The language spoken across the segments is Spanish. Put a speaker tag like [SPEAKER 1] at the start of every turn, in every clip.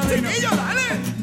[SPEAKER 1] chiquillo, dale.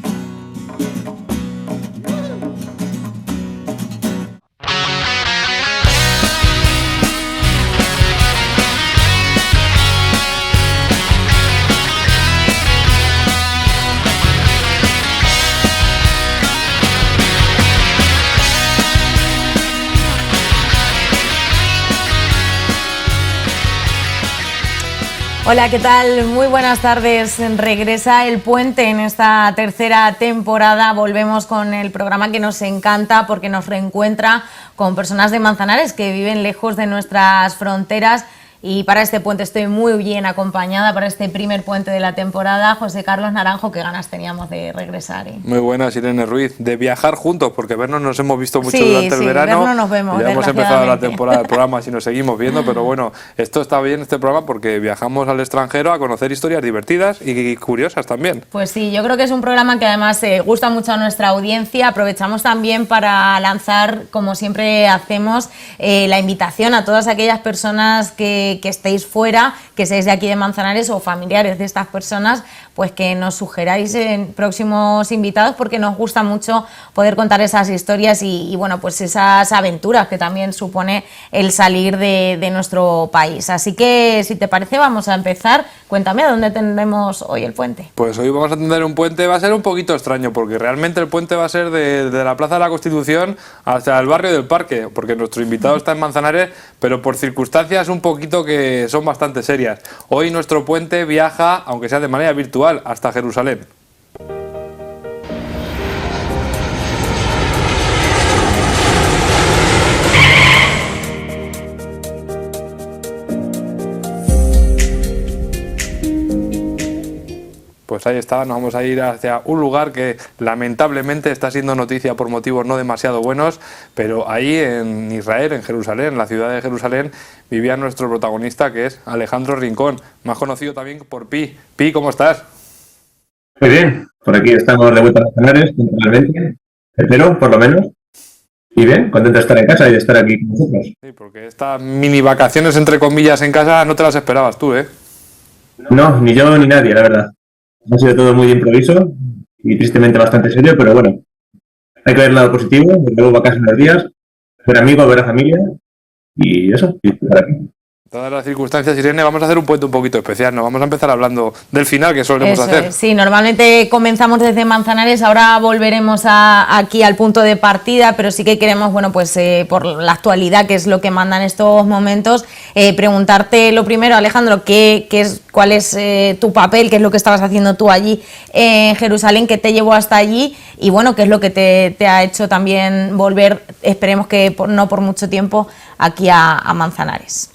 [SPEAKER 2] Hola, ¿qué tal? Muy buenas tardes. Regresa El Puente en esta tercera temporada. Volvemos con el programa que nos encanta porque nos reencuentra con personas de Manzanares que viven lejos de nuestras fronteras. Y para este puente estoy muy bien acompañada, para este primer puente de la temporada. José Carlos Naranjo, qué ganas teníamos de regresar.
[SPEAKER 3] Muy buenas, Irene Ruiz, de viajar juntos, porque vernos nos hemos visto mucho durante el verano.
[SPEAKER 2] Vernos nos vemos,
[SPEAKER 3] ya hemos empezado la temporada del programa, si nos seguimos viendo, pero bueno, esto está bien, este programa, porque viajamos al extranjero a conocer historias divertidas y curiosas también.
[SPEAKER 2] Pues sí, yo creo que es un programa que además gusta mucho a nuestra audiencia. Aprovechamos también para lanzar, como siempre hacemos, la invitación a todas aquellas personas que estéis fuera, que seáis de aquí de Manzanares o familiares de estas personas, pues que nos sugeráis en próximos invitados, porque nos gusta mucho poder contar esas historias y bueno, pues esas aventuras que también supone el salir de nuestro país. Así que, si te parece, vamos a empezar. Cuéntame, ¿a dónde tendremos hoy el puente?
[SPEAKER 3] Pues hoy vamos a tener un puente, va a ser un poquito extraño, porque realmente el puente va a ser de la Plaza de la Constitución hasta el barrio del Parque, porque nuestro invitado está en Manzanares, pero por circunstancias un poquito que son bastante serias. Hoy nuestro puente viaja, aunque sea de manera virtual, hasta Jerusalén. Pues ahí está, nos vamos a ir hacia un lugar que lamentablemente está siendo noticia por motivos no demasiado buenos, pero ahí en Israel, en Jerusalén, en la ciudad de Jerusalén, vivía nuestro protagonista, que es Alejandro Rincón, más conocido también por Pi. Pi, ¿cómo estás?
[SPEAKER 4] Muy bien, por aquí estamos de vuelta a Manzanares, temporalmente, espero, por lo menos. Y bien, contento de estar en casa y de estar aquí con vosotros.
[SPEAKER 3] Sí, porque estas mini vacaciones, entre comillas, en casa no te las esperabas tú, ¿eh?
[SPEAKER 4] No, ni yo ni nadie, la verdad. Ha sido todo muy de improviso y tristemente bastante serio, pero bueno, hay que ver el lado positivo, luego a casa unos días, ver amigos, ver a familia y eso, y estar aquí.
[SPEAKER 3] Todas las circunstancias, Irene, vamos a hacer un puente un poquito especial, ¿no? Vamos a empezar hablando del final que solemos hacer.
[SPEAKER 2] Sí, normalmente comenzamos desde Manzanares, ahora volveremos aquí al punto de partida, pero sí que queremos, bueno, pues por la actualidad, que es lo que manda en estos momentos, preguntarte lo primero, Alejandro, cuál es tu papel, qué es lo que estabas haciendo tú allí en Jerusalén, qué te llevó hasta allí y bueno, qué es lo que te ha hecho también volver, esperemos que no por mucho tiempo, aquí a Manzanares.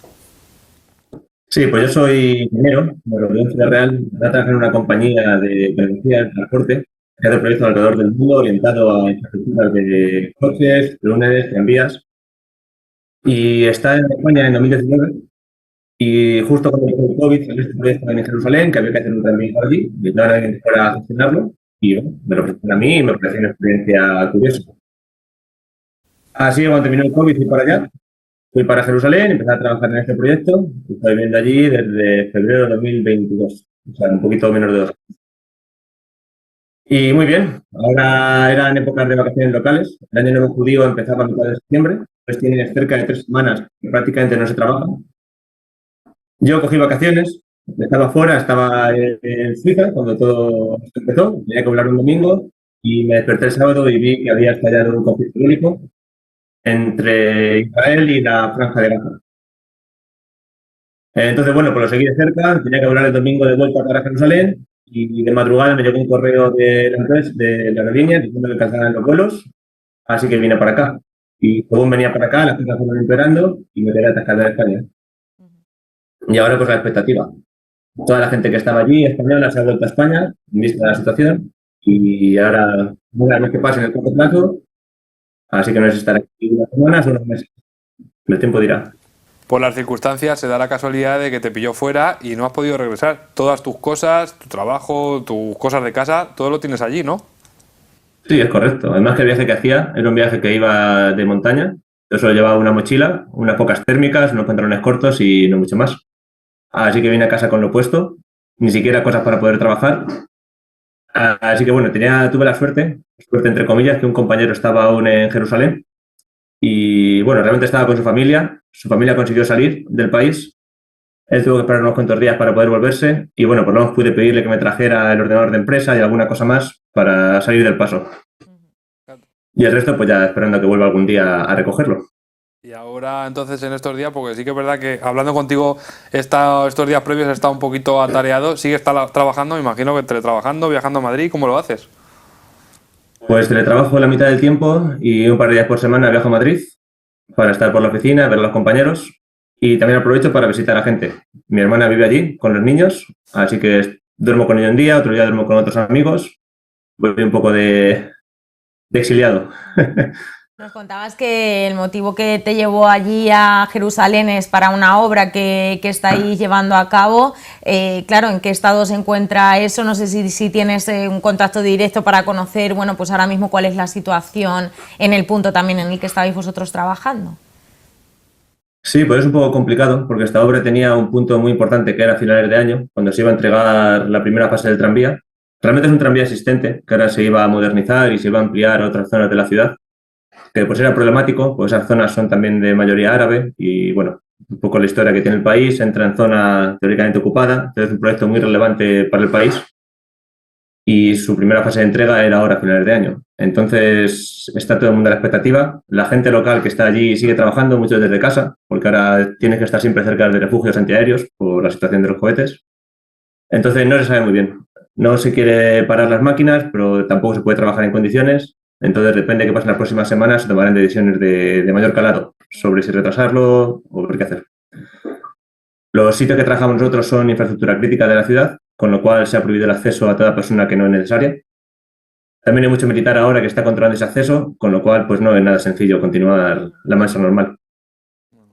[SPEAKER 4] Sí, pues yo soy ingeniero, me gradué en Ciudad Real, trabajo en una compañía de tecnología de transporte que hace proyectos alrededor del mundo orientado a infraestructuras de coches, trenes, tranvías. Y está en España en 2019 y justo cuando empezó el COVID salió este proyecto en Jerusalén, que había que hacer un tranvía allí, y no era alguien para gestionarlo, y bueno, me lo ofrecieron a mí y me pareció una experiencia curiosa. Así que cuando terminó el COVID fui para allá. Fui para Jerusalén, empecé a trabajar en este proyecto. Estoy viviendo allí desde febrero de 2022, o sea, un poquito menos de 2 años. Y muy bien, ahora eran épocas de vacaciones locales. El año nuevo judío empezaba a mitad de septiembre, pues tienen cerca de 3 semanas que prácticamente no se trabaja. Yo cogí vacaciones, estaba fuera, estaba en Suiza cuando todo esto empezó, tenía que volar un domingo y me desperté el sábado y vi que había estallado un conflicto bélico entre Israel y la Franja de Gaza. Entonces, bueno, pues lo seguí de cerca, tenía que volar el domingo de vuelta para Jerusalén y de madrugada me llegó un correo de la empresa, de la aerolínea, diciendo que cancelaban los vuelos, así que vine para acá. Y según venía para acá, las cosas fueron empeorando y me quedé atascado en España. Y ahora pues la expectativa. Toda la gente que estaba allí, española, se ha vuelto a España, en vista de la situación, y ahora, una vez que pase en el corto plazo, así que no sé si estar aquí unas semanas o unos meses. El tiempo dirá.
[SPEAKER 3] Por las circunstancias se da la casualidad de que te pilló fuera y no has podido regresar. Todas tus cosas, tu trabajo, tus cosas de casa, todo lo tienes allí, ¿no?
[SPEAKER 4] Sí, es correcto. Además que el viaje que hacía era un viaje que iba de montaña. Yo solo llevaba una mochila, unas pocas térmicas, unos pantalones cortos y no mucho más. Así que vine a casa con lo puesto, ni siquiera cosas para poder trabajar. Así que bueno, tuve la suerte entre comillas, que un compañero estaba aún en Jerusalén y bueno, realmente estaba con su familia consiguió salir del país, él tuvo que esperar unos cuantos días para poder volverse y bueno, por lo menos pude pedirle que me trajera el ordenador de empresa y alguna cosa más para salir del paso. Y el resto pues ya esperando a que vuelva algún día a recogerlo.
[SPEAKER 3] Y ahora, entonces, en estos días, porque sí que es verdad que hablando contigo estos días previos he estado un poquito atareado, ¿sigues trabajando? Me imagino que teletrabajando, viajando a Madrid, ¿cómo lo haces?
[SPEAKER 4] Pues teletrabajo la mitad del tiempo y un par de días por semana viajo a Madrid para estar por la oficina, ver a los compañeros y también aprovecho para visitar a gente. Mi hermana vive allí con los niños, así que duermo con ellos un día, otro día duermo con otros amigos. Voy un poco de exiliado.
[SPEAKER 2] Nos contabas que el motivo que te llevó allí a Jerusalén es para una obra que estáis llevando a cabo. Claro, ¿en qué estado se encuentra eso? No sé si tienes un contacto directo para conocer, bueno, pues ahora mismo cuál es la situación en el punto también en el que estabais vosotros trabajando.
[SPEAKER 4] Sí, pues es un poco complicado porque esta obra tenía un punto muy importante que era a finales de año, cuando se iba a entregar la primera fase del tranvía. Realmente es un tranvía existente que ahora se iba a modernizar y se iba a ampliar a otras zonas de la ciudad, que pues era problemático, pues esas zonas son también de mayoría árabe y bueno, un poco la historia que tiene el país, entra en zona teóricamente ocupada, entonces es un proyecto muy relevante para el país y su primera fase de entrega era ahora a finales de año. Entonces está todo el mundo a la expectativa, la gente local que está allí sigue trabajando, muchos desde casa, porque ahora tienes que estar siempre cerca de refugios antiaéreos por la situación de los cohetes. Entonces no se sabe muy bien. No se quiere parar las máquinas, pero tampoco se puede trabajar en condiciones. Entonces depende de qué pase en las próximas semanas, se tomarán decisiones de mayor calado sobre si retrasarlo o ver qué hacer. Los sitios que trabajamos nosotros son infraestructura crítica de la ciudad, con lo cual se ha prohibido el acceso a toda persona que no es necesaria. También hay mucho militar ahora que está controlando ese acceso, con lo cual pues no es nada sencillo continuar la marcha normal.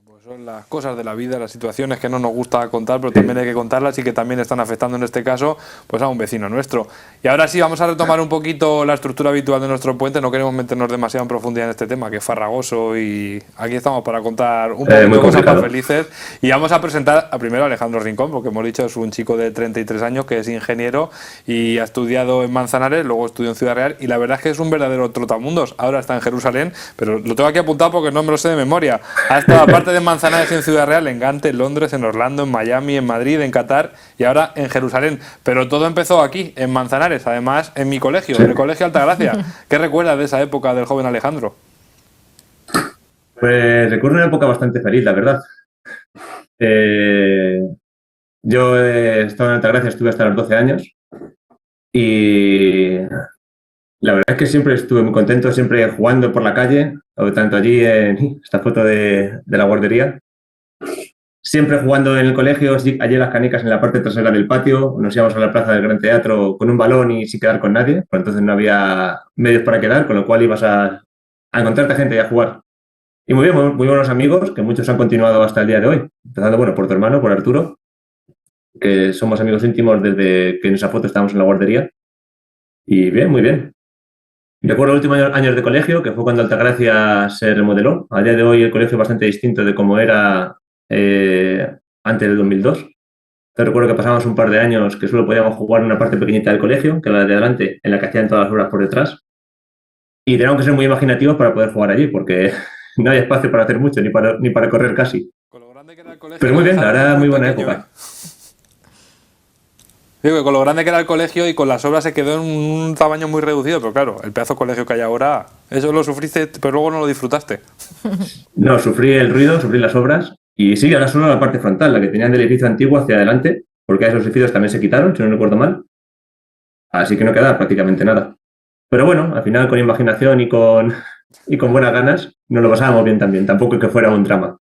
[SPEAKER 3] Pues son las cosas de la vida, las situaciones que no nos gusta contar, pero también hay que contarlas y que también están afectando en este caso pues a un vecino nuestro. Y ahora sí, vamos a retomar un poquito la estructura habitual de nuestro puente, no queremos meternos demasiado en profundidad en este tema, que es farragoso y aquí estamos para contar un poquito de cosas más felices. Y vamos a presentar a primero a Alejandro Rincón, porque hemos dicho es un chico de 33 años que es ingeniero y ha estudiado en Manzanares, luego estudió en Ciudad Real y la verdad es que es un verdadero trotamundos. Ahora está en Jerusalén, pero lo tengo aquí apuntado porque no me lo sé de memoria. Ha estado aparte de Manzanares en Ciudad Real, en Gante, en Londres, en Orlando, en Miami, en Madrid, en Qatar y ahora en Jerusalén. Pero todo empezó aquí, en Manzanares, además en mi colegio, en el Colegio Altagracia. ¿Qué recuerdas de esa época del joven Alejandro?
[SPEAKER 4] Pues recuerdo una época bastante feliz, la verdad. Yo he estado en Altagracia, estuve hasta los 12 años y la verdad es que siempre estuve muy contento, siempre jugando por la calle, o tanto allí en esta foto de la guardería. Siempre jugando en el colegio, allí en las canicas en la parte trasera del patio, nos íbamos a la plaza del Gran Teatro con un balón y sin quedar con nadie, pues entonces no había medios para quedar, con lo cual ibas a encontrarte gente y a jugar. Y muy bien, muy buenos amigos, que muchos han continuado hasta el día de hoy. Empezando, bueno, por tu hermano, por Arturo, que somos amigos íntimos desde que en esa foto estábamos en la guardería. Y bien, muy bien. Recuerdo los últimos años de colegio, que fue cuando Altagracia se remodeló. A día de hoy el colegio es bastante distinto de cómo era antes del 2002. Te recuerdo que pasamos un par de años que solo podíamos jugar en una parte pequeñita del colegio, que era la de adelante, en la que hacían todas las horas por detrás. Y teníamos que ser muy imaginativos para poder jugar allí, porque no hay espacio para hacer mucho, ni para correr casi.
[SPEAKER 3] Con lo grande que era el colegio,
[SPEAKER 4] pero muy bien, la verdad, muy buena
[SPEAKER 3] pequeño,
[SPEAKER 4] época.
[SPEAKER 3] Digo que con lo grande que era el colegio y con las obras se quedó en un tamaño muy reducido, pero claro, el pedazo de colegio que hay ahora, eso lo sufriste, pero luego no lo disfrutaste.
[SPEAKER 4] No, sufrí el ruido, sufrí las obras, y sí, ahora solo la parte frontal, la que tenían del edificio antiguo hacia adelante, porque a esos edificios también se quitaron, si no recuerdo mal. Así que no queda prácticamente nada. Pero bueno, al final con imaginación y con buenas ganas, nos lo pasábamos bien también, tampoco que fuera un drama.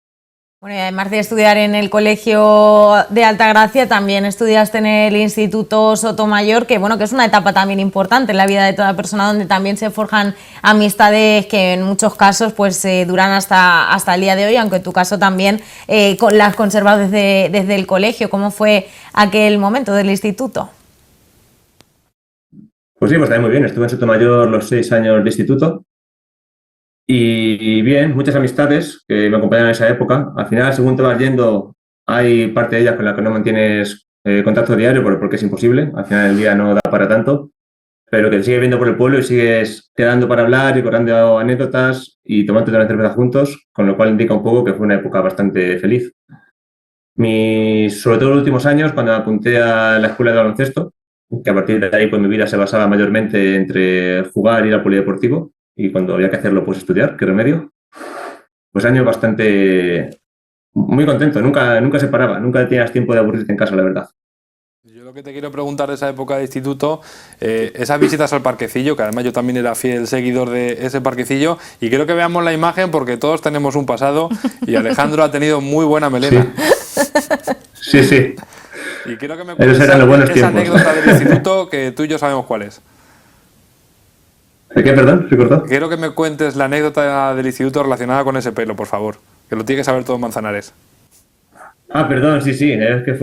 [SPEAKER 2] Bueno, y además de estudiar en el Colegio de Altagracia, también estudiaste en el Instituto Sotomayor, que bueno, que es una etapa también importante en la vida de toda persona, donde también se forjan amistades que en muchos casos pues duran hasta el día de hoy, aunque en tu caso también las conservas desde el colegio. ¿Cómo fue aquel momento del instituto?
[SPEAKER 4] Pues sí, pues también muy bien. Estuve en Sotomayor los 6 años de instituto. Y bien, muchas amistades que me acompañaron en esa época. Al final, según te vas yendo, hay parte de ellas con la que no mantienes contacto diario porque es imposible. Al final del día no da para tanto. pero que te sigues viendo por el pueblo y sigues quedando para hablar y contando anécdotas y tomando una cerveza juntos, con lo cual indica un poco que fue una época bastante feliz. Sobre todo en los últimos años, cuando me apunté a la escuela de baloncesto, que a partir de ahí pues mi vida se basaba mayormente entre jugar y ir al polideportivo, y cuando había que hacerlo, pues estudiar, qué remedio. Pues años bastante... muy contento, nunca se paraba, nunca tenías tiempo de aburrirte en casa, la verdad.
[SPEAKER 3] Yo lo que te quiero preguntar de esa época de instituto, esas visitas al parquecillo, que además yo también era fiel seguidor de ese parquecillo, y quiero que veamos la imagen porque todos tenemos un pasado y Alejandro ha tenido muy buena melena.
[SPEAKER 4] Sí.
[SPEAKER 3] Y quiero que me cuentes esa anécdota del instituto que tú y yo sabemos cuál es.
[SPEAKER 4] ¿De qué, perdón? ¿Se cortó?
[SPEAKER 3] Quiero que me cuentes la anécdota del instituto relacionada con ese pelo, por favor, que lo tiene que saber todo Manzanares.
[SPEAKER 4] Perdón, sí, es que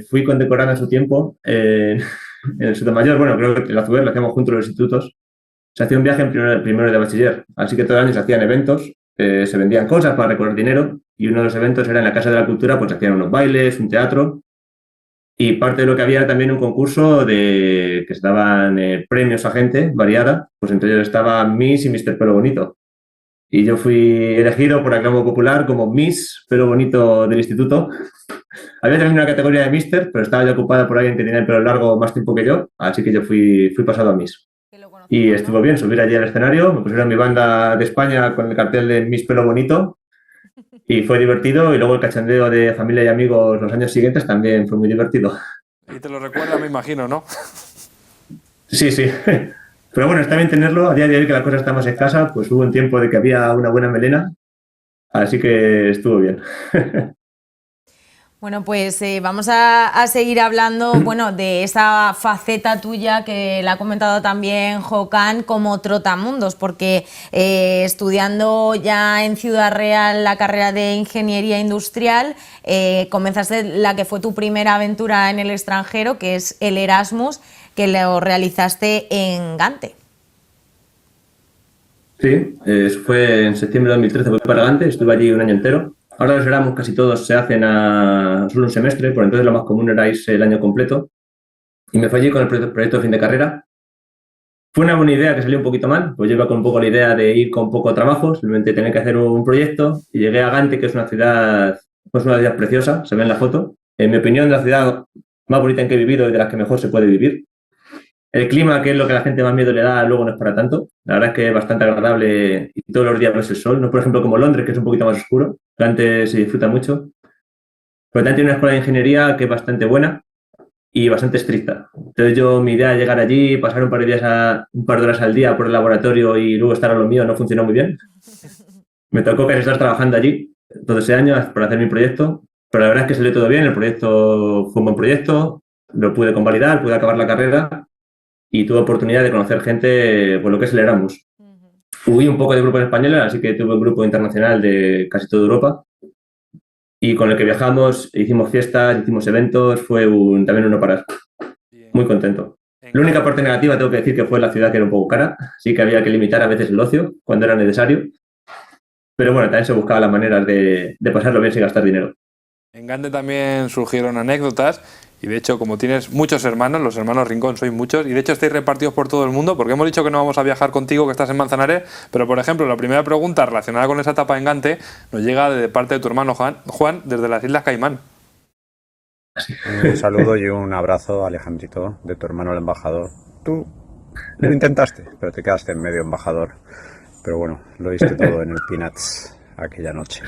[SPEAKER 4] fui condecorado en su tiempo en el Sotomayor. Bueno, creo que en la FUER lo hacíamos juntos los institutos. Se hacía un viaje en primero de bachiller, así que todo el año se hacían eventos, se vendían cosas para recoger dinero y uno de los eventos era en la Casa de la Cultura, pues se hacían unos bailes, un teatro y parte de lo que había era también un concurso de que se daban premios a gente variada, pues entre ellos estaba Miss y Mr. Pelo Bonito. Y yo fui elegido por aclamo popular como Miss Pelo Bonito del instituto. Había también una categoría de Mister, pero estaba ya ocupada por alguien que tenía el pelo largo más tiempo que yo, así que yo fui pasado a Miss. Y estuvo bien subir allí al escenario, me pusieron mi banda de España con el cartel de Miss Pelo Bonito y fue divertido. Y luego el cachondeo de familia y amigos los años siguientes también fue muy divertido.
[SPEAKER 3] Y te lo recuerda, me imagino, ¿no?
[SPEAKER 4] Sí. Pero bueno, está bien tenerlo. A día de hoy que la cosa está más escasa, pues hubo un tiempo de que había una buena melena, así que estuvo bien.
[SPEAKER 2] Bueno, pues vamos a seguir hablando, bueno, de esa faceta tuya que la ha comentado también Jokan como trotamundos, porque estudiando ya en Ciudad Real la carrera de Ingeniería Industrial, comenzaste la que fue tu primera aventura en el extranjero, que es el Erasmus, que lo realizaste en Gante.
[SPEAKER 4] Sí, eso fue en septiembre de 2013, fui para Gante, estuve allí un año entero. Ahora los Erasmus casi todos se hacen a solo un semestre, por entonces lo más común era irse el año completo. Y me fui allí con el proyecto de fin de carrera. Fue una buena idea que salió un poquito mal, pues yo iba con un poco la idea de ir con poco trabajo, simplemente tener que hacer un proyecto. Y llegué a Gante, que es una ciudad preciosa, se ve en la foto. En mi opinión, la ciudad más bonita en que he vivido y de las que mejor se puede vivir. El clima, que es lo que a la gente más miedo le da, luego no es para tanto. La verdad es que es bastante agradable y todos los días ves el sol. No, por ejemplo, como Londres, que es un poquito más oscuro. Antes se disfruta mucho. Pero también tiene una escuela de ingeniería que es bastante buena y bastante estricta. Entonces mi idea de llegar allí, pasar un par de horas al día por el laboratorio y luego estar a lo mío no funcionó muy bien. Me tocó casi estar trabajando allí todo ese año para hacer mi proyecto. Pero la verdad es que salió todo bien. El proyecto fue un buen proyecto. Lo pude convalidar, pude acabar la carrera. Y tuve oportunidad de conocer gente por lo que es el Erasmus. Fui un poco de grupos españoles, así que tuve un grupo internacional de casi toda Europa y con el que viajamos, hicimos fiestas, hicimos eventos, fue también un no parar. Muy contento. La única parte negativa tengo que decir que fue la ciudad, que era un poco cara, sí que había que limitar a veces el ocio cuando era necesario, pero bueno, también se buscaba las maneras de pasarlo bien sin gastar dinero.
[SPEAKER 3] En Gante también surgieron anécdotas y de hecho, como tienes muchos hermanos, los hermanos Rincón sois muchos y de hecho estáis repartidos por todo el mundo, porque hemos dicho que no vamos a viajar contigo, que estás en Manzanares, pero por ejemplo la primera pregunta relacionada con esa etapa en Gante nos llega de parte de tu hermano Juan desde las Islas Caimán.
[SPEAKER 1] Un saludo y un abrazo, Alejandrito, de tu hermano el embajador. Tú lo intentaste, pero te quedaste en medio embajador. Pero bueno, lo diste todo en el Peanuts aquella noche.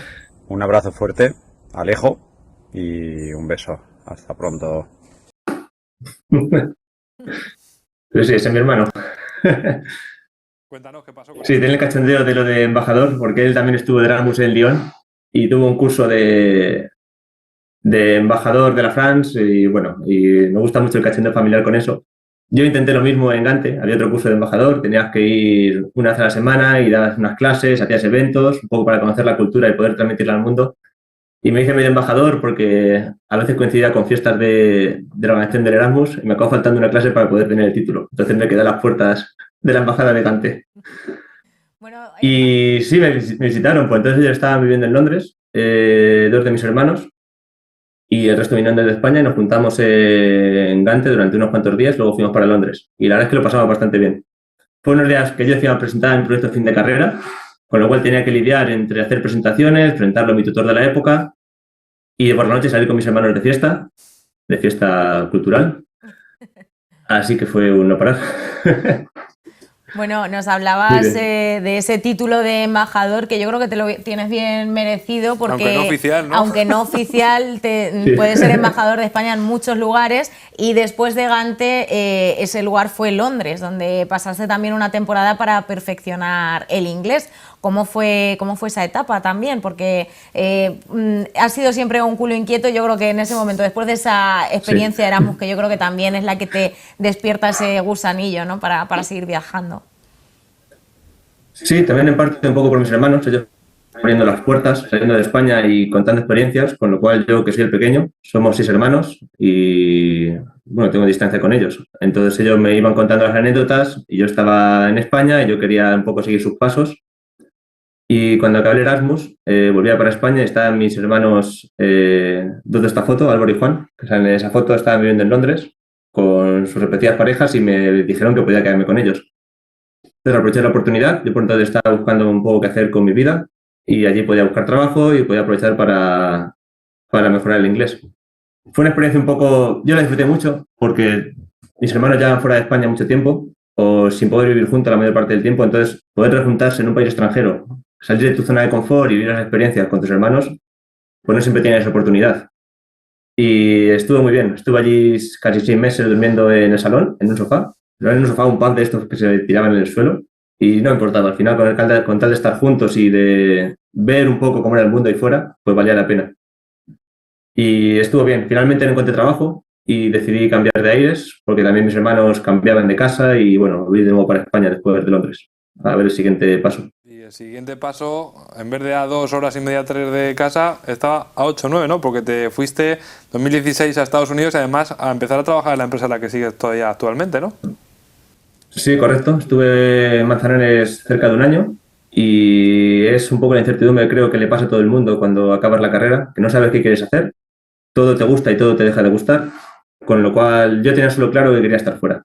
[SPEAKER 1] Un abrazo fuerte, Alejo, y un beso. Hasta pronto.
[SPEAKER 4] Pero sí, ese es mi hermano.
[SPEAKER 3] Cuéntanos qué pasó.
[SPEAKER 4] Sí, tiene el cachondeo de lo de embajador, porque él también estuvo de Erasmus en Lyon y tuvo un curso de embajador de la France y bueno, y me gusta mucho el cachondeo familiar con eso. Yo intenté lo mismo en Gante, había otro curso de embajador, tenías que ir una vez a la semana y dabas unas clases, hacías eventos, un poco para conocer la cultura y poder transmitirla al mundo. Y me hice medio embajador porque a veces coincidía con fiestas de la organización del Erasmus y me acabó faltando una clase para poder tener el título. Entonces me quedé a las puertas de la embajada de Gante. Bueno, y sí, me visitaron, pues entonces ellos estaban viviendo en Londres, dos de mis hermanos, y el resto vinieron desde España y nos juntamos en Gante durante unos cuantos días, luego fuimos para Londres. Y la verdad es que lo pasamos bastante bien. Fue unos días que yo iba a presentar mi proyecto de fin de carrera, con lo cual tenía que lidiar entre hacer presentaciones, presentarlo a mi tutor de la época y por la noche salir con mis hermanos de fiesta cultural. Así que fue un no parar.
[SPEAKER 2] Bueno, nos
[SPEAKER 4] Muy
[SPEAKER 2] hablabas
[SPEAKER 4] bien.
[SPEAKER 2] de ese título de embajador que yo creo que te lo tienes bien merecido porque,
[SPEAKER 3] Aunque no oficial, ¿no?
[SPEAKER 2] aunque no oficial,
[SPEAKER 4] Sí.
[SPEAKER 2] puedes ser embajador de España en muchos lugares y después de Gante ese lugar fue Londres, donde pasaste también una temporada para perfeccionar el inglés. ¿Cómo fue esa etapa también? Porque has sido siempre un culo inquieto. Yo creo que en ese momento, después de esa experiencia de
[SPEAKER 4] Sí.
[SPEAKER 2] Erasmus, que yo creo que también es la que te despierta ese gusanillo, ¿no? para seguir viajando.
[SPEAKER 4] Sí, también en parte un poco por mis hermanos, ellos abriendo las puertas, saliendo de España y contando experiencias, con lo cual yo, que soy el pequeño, somos 6 hermanos y, bueno, tengo distancia con ellos. Entonces ellos me iban contando las anécdotas y yo estaba en España y yo quería un poco seguir sus pasos. Y cuando acabé el Erasmus, volvía para España y estaban mis hermanos, dos de esta foto, Álvaro y Juan, que en esa foto estaban viviendo en Londres con sus respectivas parejas y me dijeron que podía quedarme con ellos. Entonces aproveché la oportunidad, yo por entonces estaba buscando un poco qué hacer con mi vida y allí podía buscar trabajo y podía aprovechar para mejorar el inglés. Fue una experiencia un poco, yo la disfruté mucho porque mis hermanos ya fuera de España mucho tiempo o sin poder vivir juntos la mayor parte del tiempo, entonces poder rejuntarse en un país extranjero, salir de tu zona de confort y vivir las experiencias con tus hermanos, pues no siempre tienes esa oportunidad. Y estuvo muy bien, estuve allí casi 6 meses durmiendo en el salón, en un sofá, en un sofá, un pub de estos que se tiraban en el suelo, y no importaba, al final con tal de estar juntos y de ver un poco cómo era el mundo ahí fuera, pues valía la pena. Y estuvo bien, finalmente no encontré trabajo y decidí cambiar de aires, porque también mis hermanos cambiaban de casa y bueno, volví de nuevo para España después de Londres, a ver el siguiente paso.
[SPEAKER 3] Y el siguiente paso, en vez de a 2 horas y media, 3 de casa, estaba a 8 o 9, ¿no? Porque te fuiste 2016 a Estados Unidos y además a empezar a trabajar en la empresa en la que sigues todavía actualmente, ¿no?
[SPEAKER 4] Sí, correcto. Estuve en Manzanares cerca de un año y es un poco la incertidumbre, creo que le pasa a todo el mundo cuando acabas la carrera, que no sabes qué quieres hacer, todo te gusta y todo te deja de gustar, con lo cual yo tenía solo claro que quería estar fuera.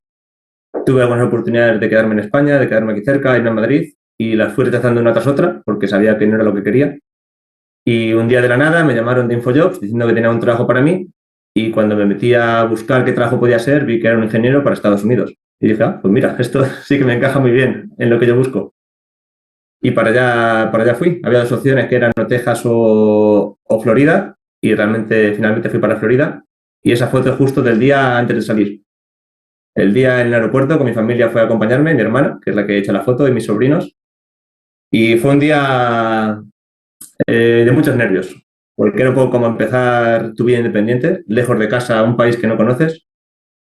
[SPEAKER 4] Tuve algunas oportunidades de quedarme en España, de quedarme aquí cerca, irme a Madrid y las fui rechazando una tras otra porque sabía que no era lo que quería. Y un día de la nada me llamaron de InfoJobs diciendo que tenía un trabajo para mí y cuando me metí a buscar qué trabajo podía ser, vi que era un ingeniero para Estados Unidos. Y dije, ah, pues mira, esto sí que me encaja muy bien en lo que yo busco. Y para allá fui. Había dos opciones que eran o Texas o Florida y realmente finalmente fui para Florida. Y esa foto justo del día antes de salir. El día en el aeropuerto con mi familia fue a acompañarme, mi hermana, que es la que he hecho la foto, y mis sobrinos. Y fue un día de muchos nervios, porque era un poco como empezar tu vida independiente, lejos de casa, a un país que no conoces.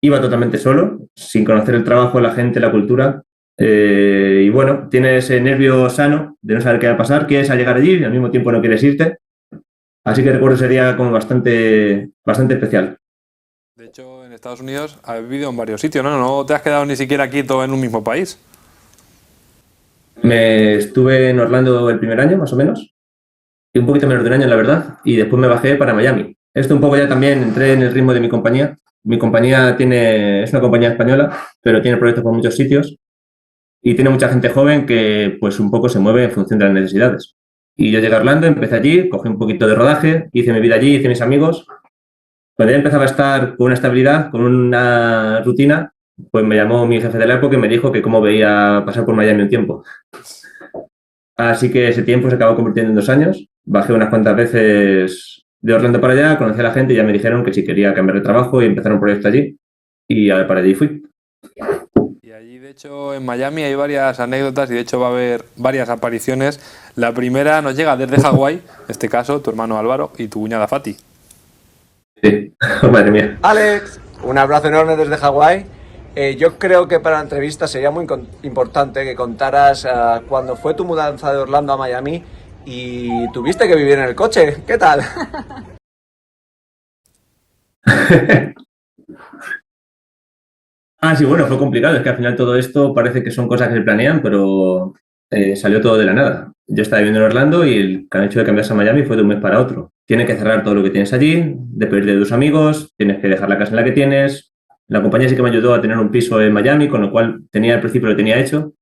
[SPEAKER 4] Iba totalmente solo, sin conocer el trabajo, la gente, la cultura. Y bueno, tienes ese nervio sano de no saber qué va a pasar, quieres llegar allí y al mismo tiempo no quieres irte. Así que recuerdo ese día como bastante especial.
[SPEAKER 3] De hecho, en Estados Unidos has vivido en varios sitios, ¿no? No te has quedado ni siquiera quieto en un mismo país.
[SPEAKER 4] Me estuve en Orlando el primer año, más o menos, y un poquito menos de un año, la verdad, y después me bajé para Miami. Esto un poco ya también entré en el ritmo de mi compañía. Mi compañía es una compañía española, pero tiene proyectos por muchos sitios y tiene mucha gente joven que pues un poco se mueve en función de las necesidades. Y yo llegué a Orlando, empecé allí, cogí un poquito de rodaje, hice mi vida allí, hice mis amigos. Cuando ya empezaba a estar con una estabilidad, con una rutina, pues me llamó mi jefe de la época y me dijo que cómo veía pasar por Miami un tiempo. Así que ese tiempo se acabó convirtiendo en 2 años. Bajé unas cuantas veces de Orlando para allá, conocí a la gente y ya me dijeron que si quería cambiar de trabajo y empezar un proyecto allí. Y para allí fui.
[SPEAKER 3] Y allí, de hecho, en Miami hay varias anécdotas y de hecho va a haber varias apariciones. La primera nos llega desde Hawái, en este caso, tu hermano Álvaro y tu cuñada Fati.
[SPEAKER 4] Sí, madre mía.
[SPEAKER 5] Alex, un abrazo enorme desde Hawái. Yo creo que para la entrevista sería muy importante que contaras cuándo fue tu mudanza de Orlando a Miami y tuviste que vivir en el coche. ¿Qué tal?
[SPEAKER 4] Sí, bueno, fue complicado. Es que al final todo esto parece que son cosas que se planean, pero salió todo de la nada. Yo estaba viviendo en Orlando y el hecho de cambiarse a Miami fue de un mes para otro. Tienes que cerrar todo lo que tienes allí, despedirte de tus amigos, tienes que dejar la casa en la que tienes. La compañía sí que me ayudó a tener un piso en Miami, con lo cual tenía al principio lo tenía hecho.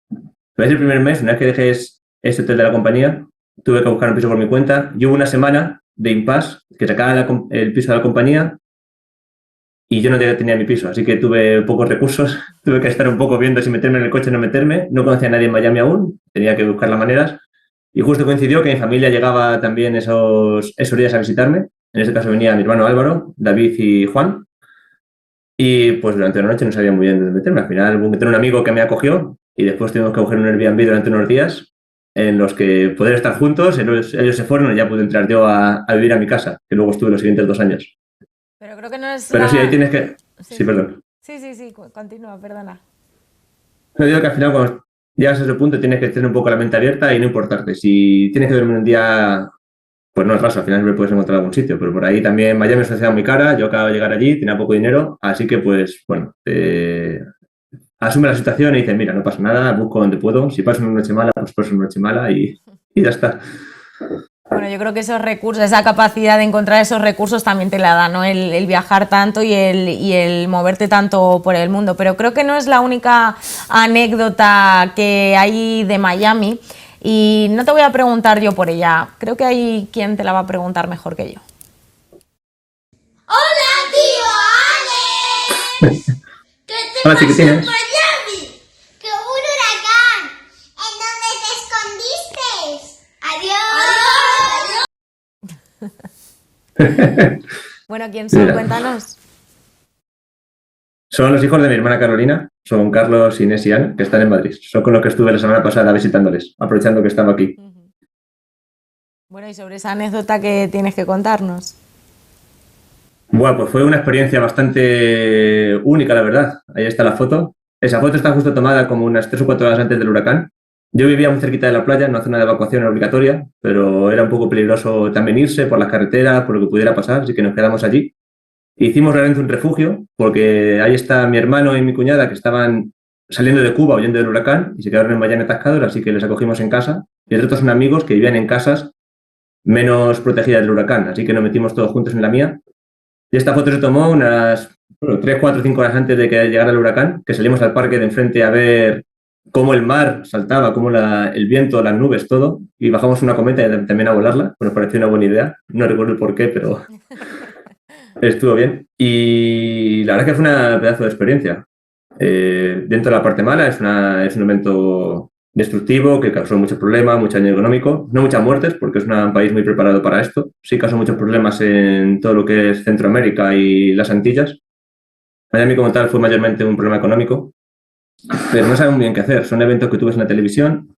[SPEAKER 4] Pero es el primer mes, una vez que dejé este hotel de la compañía, tuve que buscar un piso por mi cuenta y hubo una semana de impasse que sacaba el piso de la compañía y yo no tenía mi piso, así que tuve pocos recursos, tuve que estar un poco viendo si meterme en el coche o no meterme, no conocía a nadie en Miami aún, tenía que buscar las maneras y justo coincidió que mi familia llegaba también esos días a visitarme, en este caso venía mi hermano Álvaro, David y Juan y pues durante la noche no sabía muy bien dónde meterme, al final hubo que tener un amigo que me acogió y después tuvimos que coger un Airbnb durante unos días en los que poder estar juntos, ellos se fueron y ya pude entrar yo a vivir a mi casa, que luego estuve los siguientes 2 años.
[SPEAKER 2] Pero creo que no es
[SPEAKER 4] Pero sí, ahí tienes que...
[SPEAKER 2] Sí,
[SPEAKER 4] Sí, perdón.
[SPEAKER 2] Sí, continúa, perdona.
[SPEAKER 4] No digo que al final cuando llegas a ese punto tienes que tener un poco la mente abierta y no importarte. Si tienes que dormir un día, pues no es raso, al final siempre puedes encontrar algún sitio. Pero por ahí también Miami es una ciudad muy cara, yo acabo de llegar allí, tenía poco dinero, así que pues bueno, asume la situación y dices, mira, no pasa nada, busco donde puedo. Si paso una noche mala, pues paso una noche mala y ya está.
[SPEAKER 2] Bueno, yo creo que esos recursos, esa capacidad de encontrar esos recursos también te la da, ¿no? El viajar tanto y el moverte tanto por el mundo. Pero creo que no es la única anécdota que hay de Miami y no te voy a preguntar yo por ella. Creo que hay quien te la va a preguntar mejor que yo.
[SPEAKER 6] ¡Hola, tío Alex! ¿Qué te
[SPEAKER 4] Hola,
[SPEAKER 6] pasó
[SPEAKER 4] chiquitines.
[SPEAKER 6] en Miami? ¡Que hubo un huracán! ¿En dónde te escondiste? ¡Adiós!
[SPEAKER 2] Bueno, ¿quién son?
[SPEAKER 4] Mira.
[SPEAKER 2] Cuéntanos.
[SPEAKER 4] Son los hijos de mi hermana Carolina, son Carlos, Inés y Ana, que están en Madrid. Son con los que estuve la semana pasada visitándoles, aprovechando que estaba aquí.
[SPEAKER 2] Bueno, y sobre esa anécdota que tienes que contarnos.
[SPEAKER 4] Bueno, pues fue una experiencia bastante única, la verdad. Ahí está la foto. Esa foto está justo tomada como unas 3 o 4 horas antes del huracán. Yo vivía muy cerquita de la playa, en una zona de evacuación obligatoria, pero era un poco peligroso también irse por las carreteras, por lo que pudiera pasar, así que nos quedamos allí. Hicimos realmente un refugio, porque ahí está mi hermano y mi cuñada que estaban saliendo de Cuba huyendo del huracán y se quedaron en Miami atascados, así que les acogimos en casa. Y el resto son amigos que vivían en casas menos protegidas del huracán, así que nos metimos todos juntos en la mía. Y esta foto se tomó unas 3, 4, 5 horas antes de que llegara el huracán, que salimos al parque de enfrente a ver cómo el mar saltaba, cómo el viento, las nubes, todo. Y bajamos una cometa y también a volarla. Nos pareció una buena idea. No recuerdo el por qué, pero estuvo bien. Y la verdad que fue una pedazo de experiencia. Dentro de la parte mala, es un evento destructivo que causó muchos problemas, mucho daño económico, no muchas muertes porque es un país muy preparado para esto. Sí causó muchos problemas en todo lo que es Centroamérica y las Antillas. Miami como tal fue mayormente un problema económico, pero no saben muy bien qué hacer. Son eventos que tú ves en la televisión,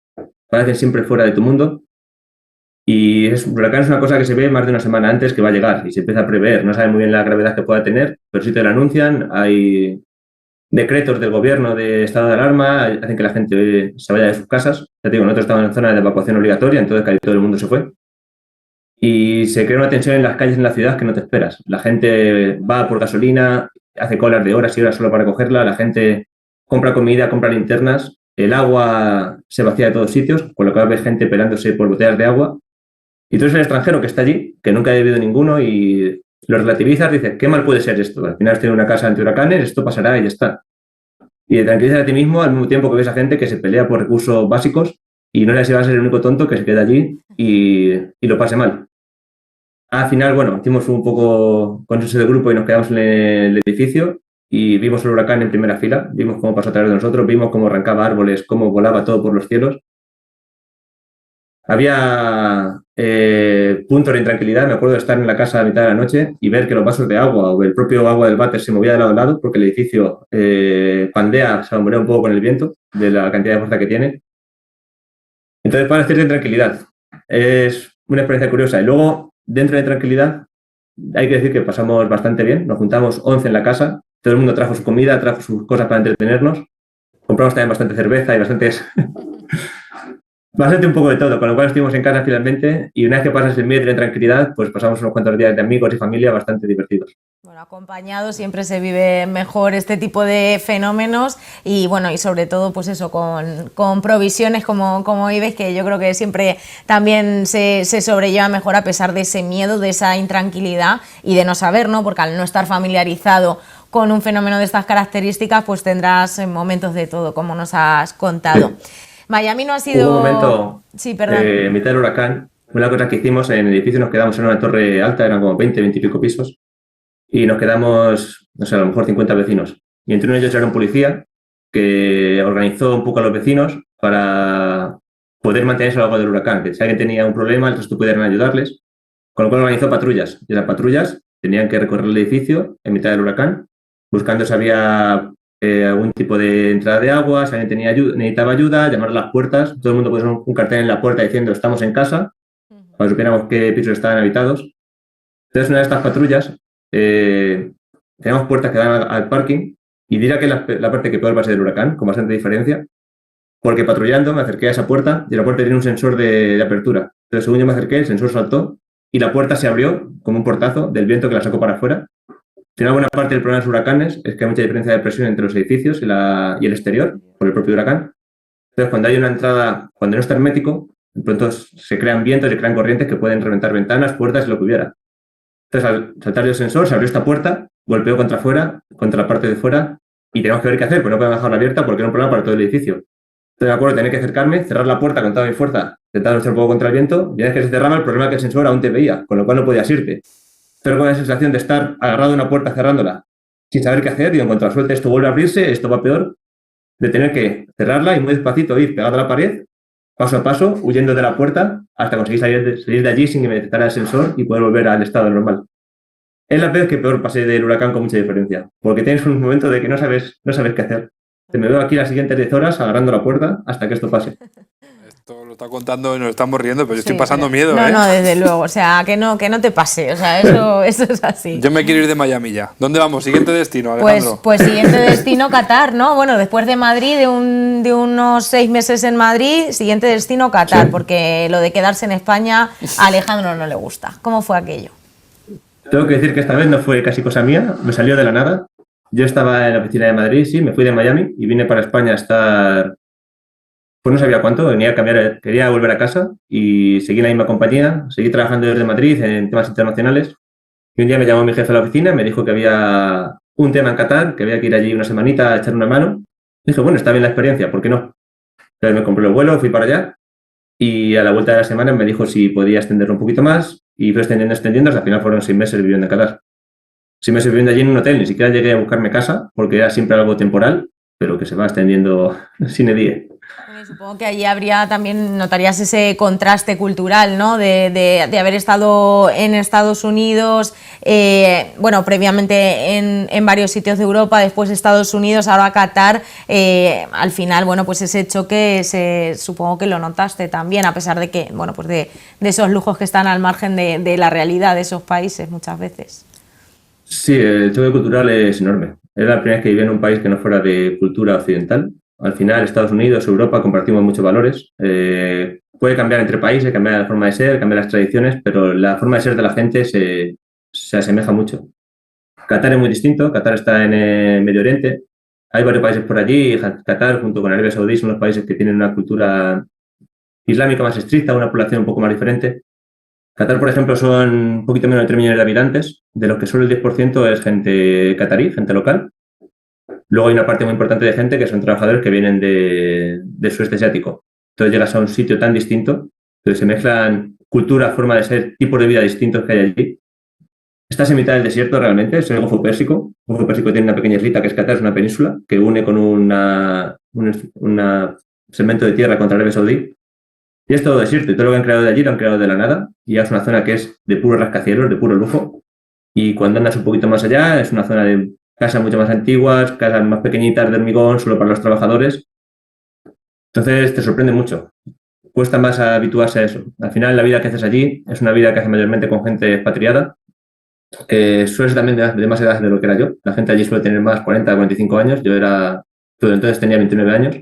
[SPEAKER 4] parecen siempre fuera de tu mundo y un huracán es una cosa que se ve más de una semana antes que va a llegar y se empieza a prever. No saben muy bien la gravedad que pueda tener, pero sí te lo anuncian. Hay decretos del gobierno de estado de alarma, hacen que la gente se vaya de sus casas. Ya te digo, nosotros estábamos en zona de evacuación obligatoria, entonces casi todo el mundo se fue. Y se crea una tensión en las calles en la ciudad que no te esperas. La gente va por gasolina, hace colas de horas y horas solo para cogerla, la gente compra comida, compra linternas, el agua se vacía de todos sitios, con lo que ves gente peleándose por botellas de agua. Y tú eres el extranjero que está allí, que nunca ha vivido ninguno y lo relativizas, dices, ¿qué mal puede ser esto? Al final estoy en una casa ante huracanes, esto pasará y ya está. Y te tranquilizas a ti mismo al mismo tiempo que ves a gente que se pelea por recursos básicos y no le va a ser el único tonto que se queda allí y lo pase mal. Al final, bueno, hicimos un poco consenso de grupo y nos quedamos en el edificio y vimos el huracán en primera fila, vimos cómo pasó a través de nosotros, vimos cómo arrancaba árboles, cómo volaba todo por los cielos. Había puntos de intranquilidad, me acuerdo de estar en la casa a mitad de la noche y ver que los vasos de agua o el propio agua del váter se movía de lado a lado porque el edificio pandea, se bambolea un poco con el viento de la cantidad de fuerza que tiene. Entonces, para cierta intranquilidad. Es una experiencia curiosa. Y luego, dentro de tranquilidad, hay que decir que pasamos bastante bien. Nos juntamos 11 en la casa, todo el mundo trajo su comida, trajo sus cosas para entretenernos. Compramos también bastante cerveza y bastante un poco de todo, con lo cual estuvimos en casa finalmente y una vez que pasas el miedo y la tranquilidad, pues pasamos unos cuantos días de amigos y familia bastante divertidos.
[SPEAKER 2] Bueno, acompañado siempre se vive mejor este tipo de fenómenos y bueno, y sobre todo pues eso, con provisiones como Ives, que yo creo que siempre también se sobrelleva mejor a pesar de ese miedo, de esa intranquilidad y de no saber, ¿no? Porque al no estar familiarizado con un fenómeno de estas características, pues tendrás momentos de todo, como nos has contado. Miami no ha sido...
[SPEAKER 4] Hubo un momento,
[SPEAKER 2] sí, perdón.
[SPEAKER 4] en mitad del huracán, una cosa que hicimos en el edificio, nos quedamos en una torre alta, eran como 20 y pico pisos, y nos quedamos, no sé, a lo mejor 50 vecinos. Y entre uno de ellos era un policía que organizó un poco a los vecinos para poder mantenerse a lo largo del huracán, que si alguien tenía un problema, el resto pudieran ayudarles, con lo cual organizó patrullas. Y las patrullas tenían que recorrer el edificio en mitad del huracán, buscando si había algún tipo de entrada de agua, si alguien necesitaba ayuda, llamar a las puertas. Todo el mundo puso un cartel en la puerta diciendo estamos en casa, para que supiéramos qué pisos estaban habitados. Entonces, una de estas patrullas, teníamos puertas que dan al parking, y dirá que la parte que peor va a ser el huracán, con bastante diferencia, porque patrullando me acerqué a esa puerta y la puerta tiene un sensor de apertura. Entonces, según yo me acerqué, el sensor saltó y la puerta se abrió como un portazo del viento que la sacó para afuera. Al final, buena parte del problema de los huracanes es que hay mucha diferencia de presión entre los edificios y el exterior, por el propio huracán. Entonces, cuando hay una entrada, cuando no está hermético, de pronto se crean vientos, se crean corrientes que pueden reventar ventanas, puertas y lo que hubiera. Entonces, al saltar el sensor, se abrió esta puerta, golpeó contra la parte de fuera, y tenemos que ver qué hacer, pues no podemos dejarla abierta porque era un problema para todo el edificio. Entonces, me acuerdo, tenía que acercarme, cerrar la puerta con toda mi fuerza, intentar luchar un poco contra el viento, y una vez que se cerraba, el problema es que el sensor aún te veía, con lo cual no podías irte. Entonces, con la sensación de estar agarrado a una puerta cerrándola, sin saber qué hacer, digo, en cuanto a suerte, esto vuelve a abrirse, esto va peor, de tener que cerrarla y muy despacito ir pegado a la pared, paso a paso, huyendo de la puerta, hasta conseguir salir de allí sin que me detectara el sensor y poder volver al estado normal. Es la vez que peor pasé del huracán con mucha diferencia, porque tienes un momento de que no sabes qué hacer. Te me veo aquí las siguientes 10 horas agarrando la puerta hasta que esto pase.
[SPEAKER 3] Esto lo está contando y nos estamos riendo, pero yo estoy
[SPEAKER 2] Sí,
[SPEAKER 3] pasando
[SPEAKER 2] pero-
[SPEAKER 3] miedo,
[SPEAKER 2] No,
[SPEAKER 3] ¿eh?
[SPEAKER 2] no, desde luego. O sea, que no te pase. O sea, eso es así.
[SPEAKER 3] Yo me quiero ir de Miami ya. ¿Dónde vamos? Siguiente destino,
[SPEAKER 2] Pues,
[SPEAKER 3] Alejandro.
[SPEAKER 2] pues siguiente destino Qatar, ¿no? Bueno, después de Madrid, de unos 6 meses en Madrid, siguiente destino Qatar,
[SPEAKER 4] Sí.
[SPEAKER 2] porque lo de quedarse en España a Alejandro no le gusta. ¿Cómo fue aquello?
[SPEAKER 4] Tengo que decir que esta vez no fue casi cosa mía, me salió de la nada. Yo estaba en la oficina de Madrid, sí, me fui de Miami y vine para España a estar, pues no sabía cuánto, venía a cambiar, quería volver a casa y seguí en la misma compañía, seguí trabajando desde Madrid en temas internacionales. Y un día me llamó mi jefe a la oficina, me dijo que había un tema en Qatar, que había que ir allí una semanita a echar una mano. Dije, bueno, está bien la experiencia, ¿por qué no? Entonces me compré el vuelo, fui para allá y a la vuelta de la semana me dijo si podía extenderlo un poquito más y fui extendiendo, hasta al final fueron 6 meses viviendo en Qatar. 6 meses viviendo allí en un hotel, ni siquiera llegué a buscarme casa porque era siempre algo temporal, pero que se va extendiendo sin die.
[SPEAKER 2] Bueno, y supongo que allí habría también, notarías ese contraste cultural, ¿no? De haber estado en Estados Unidos, bueno, previamente en varios sitios de Europa, después Estados Unidos, ahora Qatar. Al final, bueno, pues ese choque supongo que lo notaste también, a pesar de que, bueno, pues de esos lujos que están al margen de la realidad de esos países muchas veces.
[SPEAKER 4] Sí, el choque cultural es enorme. Era la primera vez que vivía en un país que no fuera de cultura occidental. Al final, Estados Unidos, Europa, compartimos muchos valores. Puede cambiar entre países, cambiar la forma de ser, cambiar las tradiciones, pero la forma de ser de la gente se asemeja mucho. Qatar es muy distinto. Qatar está en el Medio Oriente. Hay varios países por allí. Qatar, junto con Arabia Saudí, son los países que tienen una cultura islámica más estricta, una población un poco más diferente. Qatar, por ejemplo, son un poquito menos de 3 millones de habitantes, de los que solo el 10% es gente catarí, gente local. Luego hay una parte muy importante de gente que son trabajadores que vienen del sudeste asiático. Entonces llegas a un sitio tan distinto, que se mezclan cultura, forma de ser, tipos de vida distintos que hay allí. Estás en mitad del desierto realmente, es el Golfo Pérsico. El Golfo Pérsico tiene una pequeña islita que es Qatar, es una península, que une con un segmento de tierra contra Arabia Saudí. Y es todo desierto, y todo lo que han creado de allí lo han creado de la nada, y ya es una zona que es de puro rascacielos, de puro lujo, y cuando andas un poquito más allá es una zona de casas mucho más antiguas, casas más pequeñitas de hormigón, solo para los trabajadores. Entonces te sorprende mucho, cuesta más habituarse a eso. Al final la vida que haces allí es una vida que hace mayormente con gente expatriada, que suele ser también de más edad de lo que era yo. La gente allí suele tener más 40, 45 años, todo entonces tenía 29 años.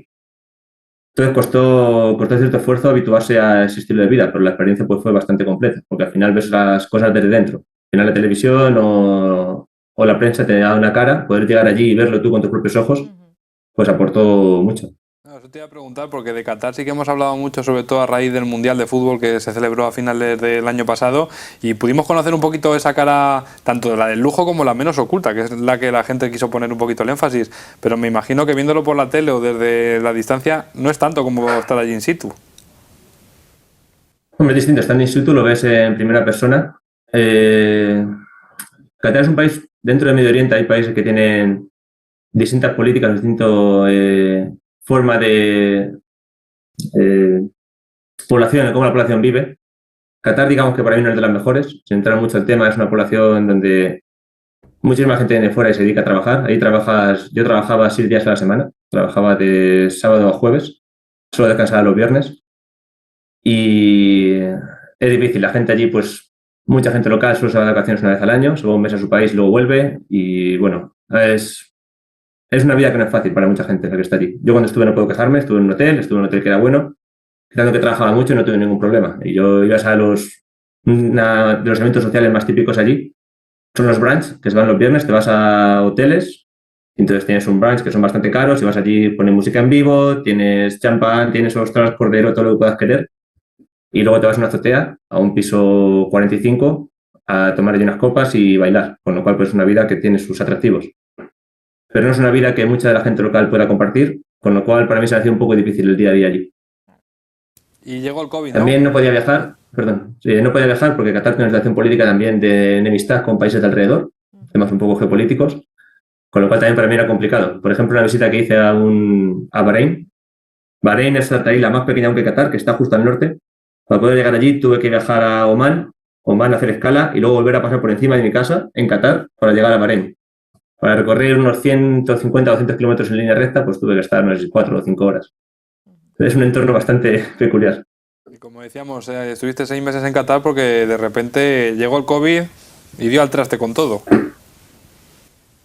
[SPEAKER 4] Entonces costó cierto esfuerzo habituarse a ese estilo de vida, pero la experiencia pues fue bastante completa, porque al final ves las cosas desde dentro. Al final la televisión o la prensa te da una cara, poder llegar allí y verlo tú con tus propios ojos, pues aportó mucho.
[SPEAKER 3] No, eso te iba a preguntar, porque de Qatar sí que hemos hablado mucho, sobre todo a raíz del Mundial de Fútbol que se celebró a finales del año pasado, y pudimos conocer un poquito esa cara, tanto la del lujo como la menos oculta, que es la que la gente quiso poner un poquito el énfasis, pero me imagino que viéndolo por la tele o desde la distancia no es tanto como estar allí in situ.
[SPEAKER 4] Hombre, es distinto, estar in situ, lo ves en primera persona. Qatar es un país, dentro de Medio Oriente hay países que tienen distintas políticas, distintas formas de población, de cómo la población vive. Qatar, digamos que para mí no es de las mejores, sin entrar mucho al tema, es una población donde muchísima gente viene fuera y se dedica a trabajar. Ahí yo trabajaba 6 días a la semana, trabajaba de sábado a jueves, solo descansaba los viernes. Y es difícil, la gente allí, pues mucha gente local solo se va de vacaciones una vez al año, se va un mes a su país, luego vuelve y bueno, es una vida que no es fácil para mucha gente la que está allí. Yo cuando estuve no puedo quejarme, estuve en un hotel que era bueno, quitando que trabajaba mucho y no tuve ningún problema. Y yo ibas a de los eventos sociales más típicos allí, son los brunch, que se van los viernes, te vas a hoteles, entonces tienes un brunch que son bastante caros, y vas allí, pones música en vivo, tienes champán, tienes ostras, cordero, todo lo que puedas querer. Y luego te vas a una azotea, a un piso 45, a tomar allí unas copas y bailar, con lo cual pues es una vida que tiene sus atractivos. Pero no es una vida que mucha de la gente local pueda compartir, con lo cual para mí se ha hecho un poco difícil el día a día allí.
[SPEAKER 3] Y llegó el COVID, ¿no?
[SPEAKER 4] También no podía viajar, no podía viajar porque Qatar tiene una situación política también de enemistad con países de alrededor, temas un poco geopolíticos, con lo cual también para mí era complicado. Por ejemplo, una visita que hice a Bahrein. Bahrein es la isla más pequeña que Qatar, que está justo al norte. Para poder llegar allí tuve que viajar a Oman hacer escala y luego volver a pasar por encima de mi casa en Qatar para llegar a Bahrein. Para recorrer unos 150 o 200 kilómetros en línea recta, pues tuve que estar unas 4 o 5 horas. Es un entorno bastante peculiar.
[SPEAKER 3] Y como decíamos, estuviste 6 meses en Qatar porque de repente llegó el COVID y dio al traste con todo.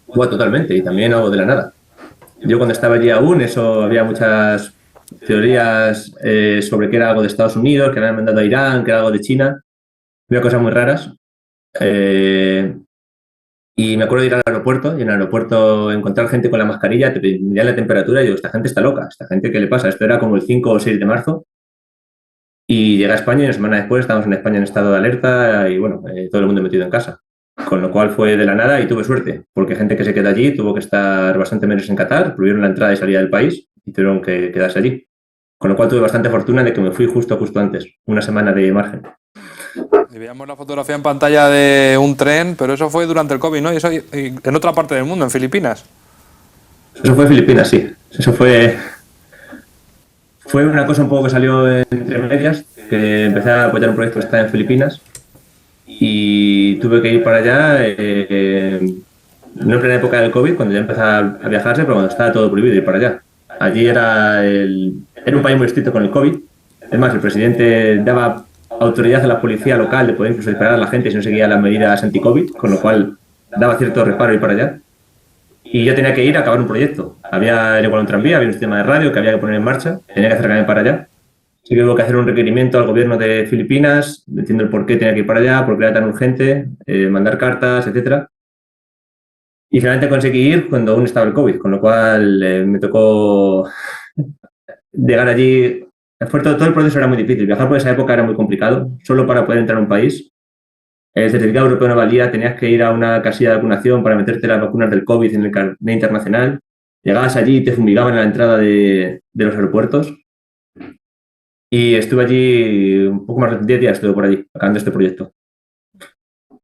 [SPEAKER 4] Bueno, totalmente, y también algo de la nada. Yo cuando estaba allí aún, había muchas teorías sobre que era algo de Estados Unidos, que habían mandado a Irán, que era algo de China. Había cosas muy raras. Y me acuerdo de ir al aeropuerto y en el aeropuerto encontrar gente con la mascarilla, te medían la temperatura y digo, esta gente está loca, esta gente, ¿qué le pasa? Esto era como el 5 o 6 de marzo. Y llegué a España y una semana después estábamos en España en estado de alerta y bueno, todo el mundo metido en casa. Con lo cual fue de la nada y tuve suerte, porque gente que se queda allí tuvo que estar bastante meses en Qatar, prohibieron la entrada y salida del país y tuvieron que quedarse allí. Con lo cual tuve bastante fortuna de que me fui justo antes, una semana de margen.
[SPEAKER 3] Y veíamos la fotografía en pantalla de un tren, pero eso fue durante el COVID, ¿no? Y eso en otra parte del mundo, en Filipinas.
[SPEAKER 4] Eso fue en Filipinas, sí. Eso fue una cosa un poco que salió entre medias, que empecé a apoyar un proyecto que está en Filipinas y tuve que ir para allá, no en plena época del COVID, cuando ya empezaba a viajarse, pero cuando estaba todo prohibido ir para allá. Allí era un país muy estricto con el COVID. Es más, el presidente daba autoridad a la policía local de poder incluso disparar a la gente si no seguía las medidas anti-COVID, con lo cual daba cierto reparo ir para allá. Y yo tenía que ir a acabar un proyecto. Era igual un tranvía, había un sistema de radio que había que poner en marcha, tenía que acercarme para allá. Así que hubo que hacer un requerimiento al gobierno de Filipinas, diciendo el por qué tenía que ir para allá, por qué era tan urgente, mandar cartas, etcétera. Y finalmente conseguí ir cuando aún estaba el COVID, con lo cual me tocó llegar allí. Todo el proceso era muy difícil. Viajar por esa época era muy complicado. Solo para poder entrar a un país, el certificado europeo no valía, tenías que ir a una casilla de vacunación para meterte las vacunas del COVID en el carnet internacional. Llegabas allí y te fumigaban a la entrada de los aeropuertos. Y estuve allí un poco más de 10 días, estuve por allí, acabando este proyecto.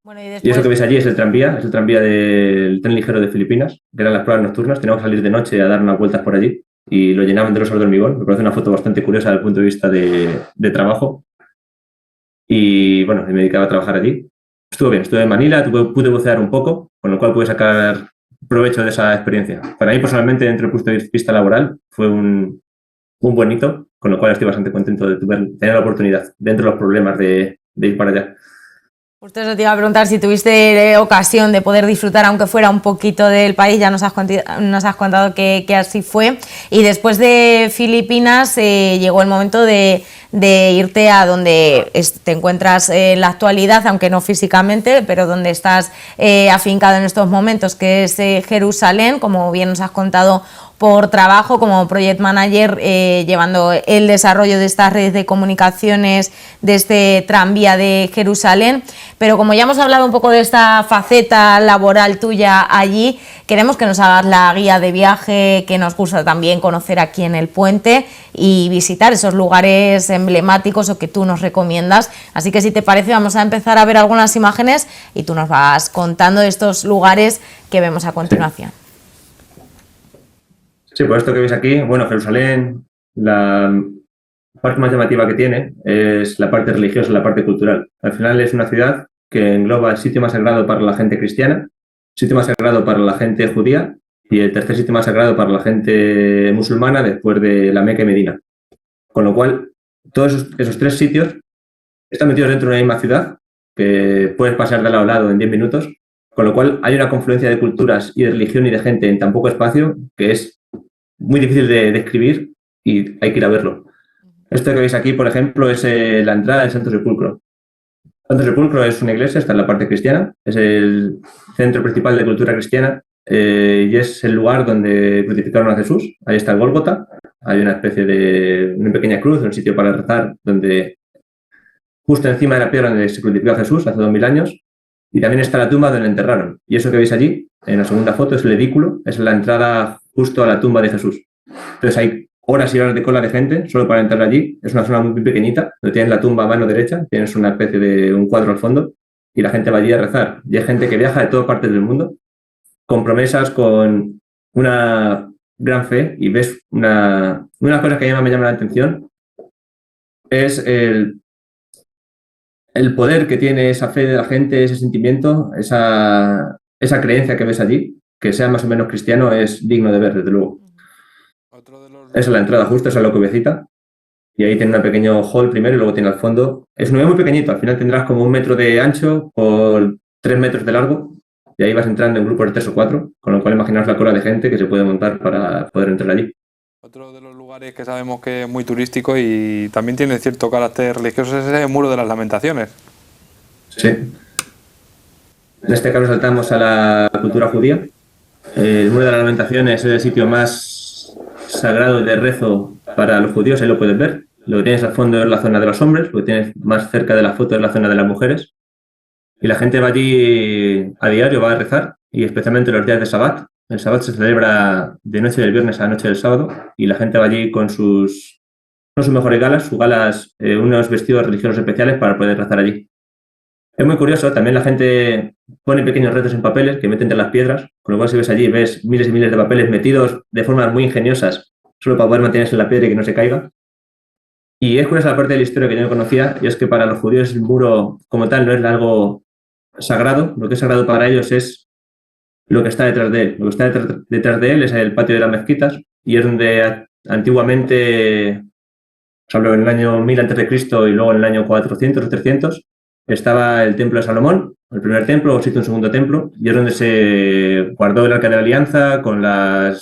[SPEAKER 2] Bueno, y
[SPEAKER 4] eso que ves allí es el tranvía del tren ligero de Filipinas, que eran las pruebas nocturnas. Teníamos que salir de noche a dar unas vueltas por allí y lo llenaban de rosas de hormigón. Me parece una foto bastante curiosa desde el punto de vista de trabajo. Y bueno, me dedicaba a trabajar allí. Estuve bien, estuve en Manila, pude bucear un poco, con lo cual pude sacar provecho de esa experiencia. Para mí, personalmente, dentro del punto de vista laboral, fue un buen hito, con lo cual estoy bastante contento de tener la oportunidad, dentro de los problemas, de ir para allá.
[SPEAKER 2] Justo eso te iba a preguntar, si tuviste ocasión de poder disfrutar, aunque fuera un poquito del país, ya nos has contado que así fue. Y después de Filipinas llegó el momento de de irte a donde te encuentras en la actualidad, aunque no físicamente, pero donde estás afincado en estos momentos, que es Jerusalén, como bien nos has contado, por trabajo como Project Manager, llevando el desarrollo de estas redes de comunicaciones de este tranvía de Jerusalén. Pero como ya hemos hablado un poco de esta faceta laboral tuya allí, queremos que nos hagas la guía de viaje que nos gusta también conocer aquí en el puente y visitar esos lugares emblemáticos o que tú nos recomiendas. Así que si te parece, vamos a empezar a ver algunas imágenes y tú nos vas contando de estos lugares que vemos a continuación.
[SPEAKER 4] Sí, pues esto que veis aquí, bueno, Jerusalén, la parte más llamativa que tiene es la parte religiosa, la parte cultural. Al final es una ciudad que engloba el sitio más sagrado para la gente cristiana, sitio más sagrado para la gente judía y el tercer sitio más sagrado para la gente musulmana después de la Meca y Medina. Con lo cual, todos esos tres sitios están metidos dentro de una misma ciudad que puedes pasar de lado a lado en 10 minutos, con lo cual hay una confluencia de culturas y de religión y de gente en tan poco espacio que es muy difícil de describir y hay que ir a verlo. Esto que veis aquí, por ejemplo, es la entrada del Santo Sepulcro. El Santo Sepulcro es una iglesia, está en la parte cristiana, es el centro principal de cultura cristiana y es el lugar donde crucificaron a Jesús. Ahí está el Gólgota, hay una especie de una pequeña cruz, un sitio para rezar, donde justo encima de la piedra donde se crucificó a Jesús hace 2000 años, y también está la tumba donde lo enterraron. Y eso que veis allí, en la segunda foto, es el edículo, es la entrada justo a la tumba de Jesús. Entonces hay horas y horas de cola de gente solo para entrar allí. Es una zona muy pequeñita, donde tienes la tumba a mano derecha, tienes una especie de un cuadro al fondo, y la gente va allí a rezar. Y hay gente que viaja de todas partes del mundo, con promesas, con una gran fe, y ves una de las cosas que me llama la atención es el poder que tiene esa fe de la gente, ese sentimiento, esa creencia que ves allí, que sea más o menos cristiano, es digno de ver, desde luego. Esa es la entrada justo, esa es la cubecita. Y ahí tiene un pequeño hall primero y luego tiene al fondo. Es un lugar muy pequeñito, al final tendrás como 1 metro de ancho por 3 metros de largo. Y ahí vas entrando en grupos de 3 o 4, con lo cual imaginaos la cola de gente que se puede montar para poder entrar allí.
[SPEAKER 3] Otro de los lugares que sabemos que es muy turístico y también tiene cierto carácter religioso es ese Muro de las Lamentaciones.
[SPEAKER 4] Sí. En este caso saltamos a la cultura judía. El Muro de las Lamentaciones es el sitio más sagrado de rezo para los judíos, ahí lo puedes ver. Lo que tienes al fondo es la zona de los hombres, lo que tienes más cerca de la foto es la zona de las mujeres. Y la gente va allí a diario, va a rezar, y especialmente los días de Sabbat. El Sabbat se celebra de noche del viernes a la noche del sábado, y la gente va allí con sus mejores galas, unos vestidos religiosos especiales para poder rezar allí. Es muy curioso, también la gente pone pequeños retos en papeles que meten entre las piedras, con lo cual si ves allí, ves miles y miles de papeles metidos de formas muy ingeniosas, solo para poder mantenerse en la piedra y que no se caiga. Y es curiosa la parte de la historia que yo no conocía, y es que para los judíos el muro como tal no es algo sagrado, lo que es sagrado para ellos es lo que está detrás de él. Lo que está detrás de él es el patio de las mezquitas, y es donde antiguamente, os hablo en el año 1000 a.C. y luego en el año 400 o 300, estaba el templo de Salomón, el primer templo, o existe un segundo templo, y es donde se guardó el Arca de la Alianza con las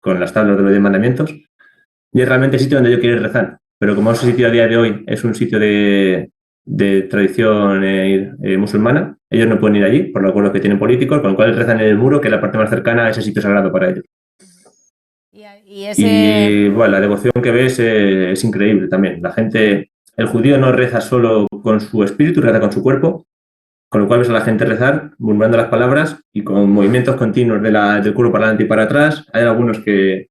[SPEAKER 4] tablas de los 10 mandamientos, y es realmente el sitio donde yo quiero ir a rezar. Pero como ese sitio a día de hoy es un sitio de tradición musulmana, ellos no pueden ir allí por los acuerdos que tienen políticos, con lo cual rezan en el muro, que es la parte más cercana a ese sitio sagrado para ellos. Y bueno, la devoción que ves es increíble también. La gente, el judío no reza solo con su espíritu, reza con su cuerpo, con lo cual ves a la gente rezar, murmurando las palabras y con movimientos continuos del cuerpo para adelante y para atrás. Hay algunos que,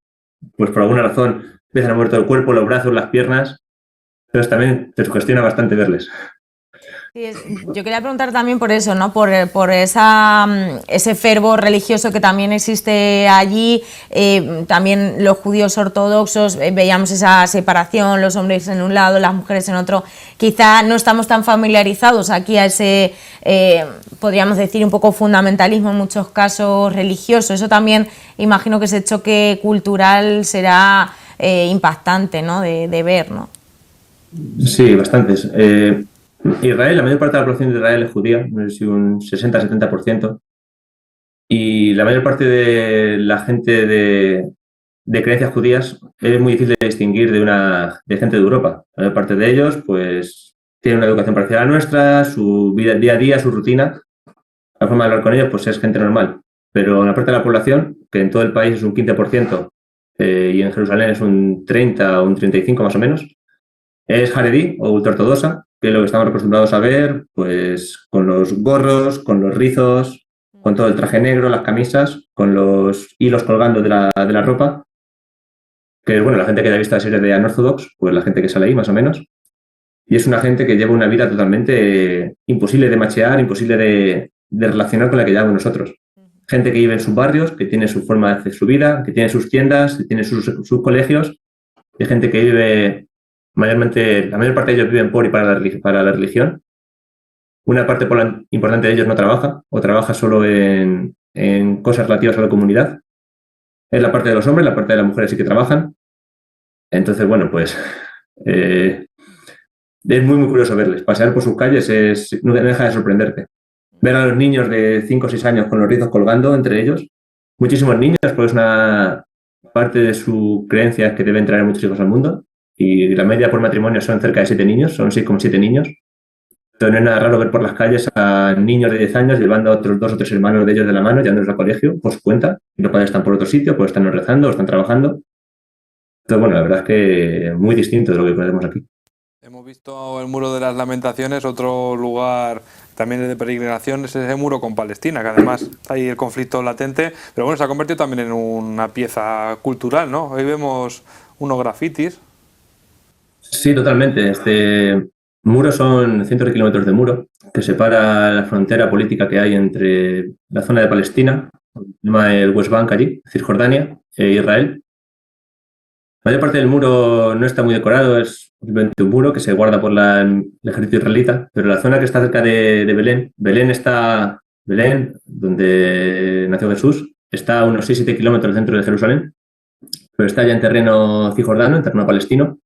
[SPEAKER 4] pues por alguna razón, empiezan a mover todo el cuerpo, los brazos, las piernas. Entonces también te sugestiona bastante verles.
[SPEAKER 2] Sí, yo quería preguntar también por eso, ¿no? Por ese fervor religioso que también existe allí. También los judíos ortodoxos veíamos esa separación, los hombres en un lado, las mujeres en otro. Quizá no estamos tan familiarizados aquí a ese, podríamos decir, un poco fundamentalismo en muchos casos religioso. Eso también imagino que ese choque cultural será impactante, ¿no? De ver, ¿no?
[SPEAKER 4] Sí, bastantes. Israel, la mayor parte de la población de Israel es judía, no sé si un 60-70%, y la mayor parte de la gente de creencias judías es muy difícil de distinguir de gente de Europa. La mayor parte de ellos, pues, tienen una educación parecida a la nuestra, su vida día a día, su rutina. La forma de hablar con ellos, pues, es gente normal. Pero una parte de la población, que en todo el país es un 15%, y en Jerusalén es un 30 o un 35 más o menos, es jaredí o ultraortodoxa, que es lo que estamos acostumbrados a ver, pues, con los gorros, con los rizos, con todo el traje negro, las camisas, con los hilos colgando de la ropa, que es, bueno, la gente que haya visto la serie de Unorthodox, pues la gente que sale ahí más o menos, y es una gente que lleva una vida totalmente imposible de machear, imposible de relacionar con la que llevamos nosotros. Gente que vive en sus barrios, que tiene su forma de hacer su vida, que tiene sus tiendas, que tiene sus colegios, y gente que vive mayormente, la mayor parte de ellos viven por y para la religión. Una parte importante de ellos no trabaja o trabaja solo en cosas relativas a la comunidad. Es la parte de los hombres, la parte de las mujeres sí que trabajan. Entonces, bueno, pues es muy, muy curioso verles. Pasear por sus calles no deja de sorprenderte. Ver a los niños de 5 o 6 años con los rizos colgando entre ellos. Muchísimos niños, pues es una parte de su creencia que deben traer muchos hijos al mundo. Y la media por matrimonio son cerca de 7 niños, son 6,7 niños. Entonces no es nada raro ver por las calles a niños de 10 años llevando a otros 2 o 3 hermanos de ellos de la mano, llevándolos al colegio por su cuenta. Y los padres están por otro sitio, pues están rezando o están trabajando. Entonces, bueno, la verdad es que muy distinto de lo que conocemos aquí.
[SPEAKER 3] Hemos visto el Muro de las Lamentaciones, otro lugar también de peregrinación, es ese muro con Palestina, que además está ahí el conflicto latente, pero bueno, se ha convertido también en una pieza cultural, ¿no? Hoy vemos unos grafitis.
[SPEAKER 4] Sí, totalmente. Este muro son cientos de kilómetros de muro que separa la frontera política que hay entre la zona de Palestina, el tema del West Bank allí, Cisjordania, e Israel. La mayor parte del muro no está muy decorado, es simplemente un muro que se guarda por el ejército israelita, pero la zona que está cerca de Belén, Belén, donde nació Jesús, está a unos 6-7 kilómetros del centro de Jerusalén, pero está ya en terreno cisjordano, en terreno palestino.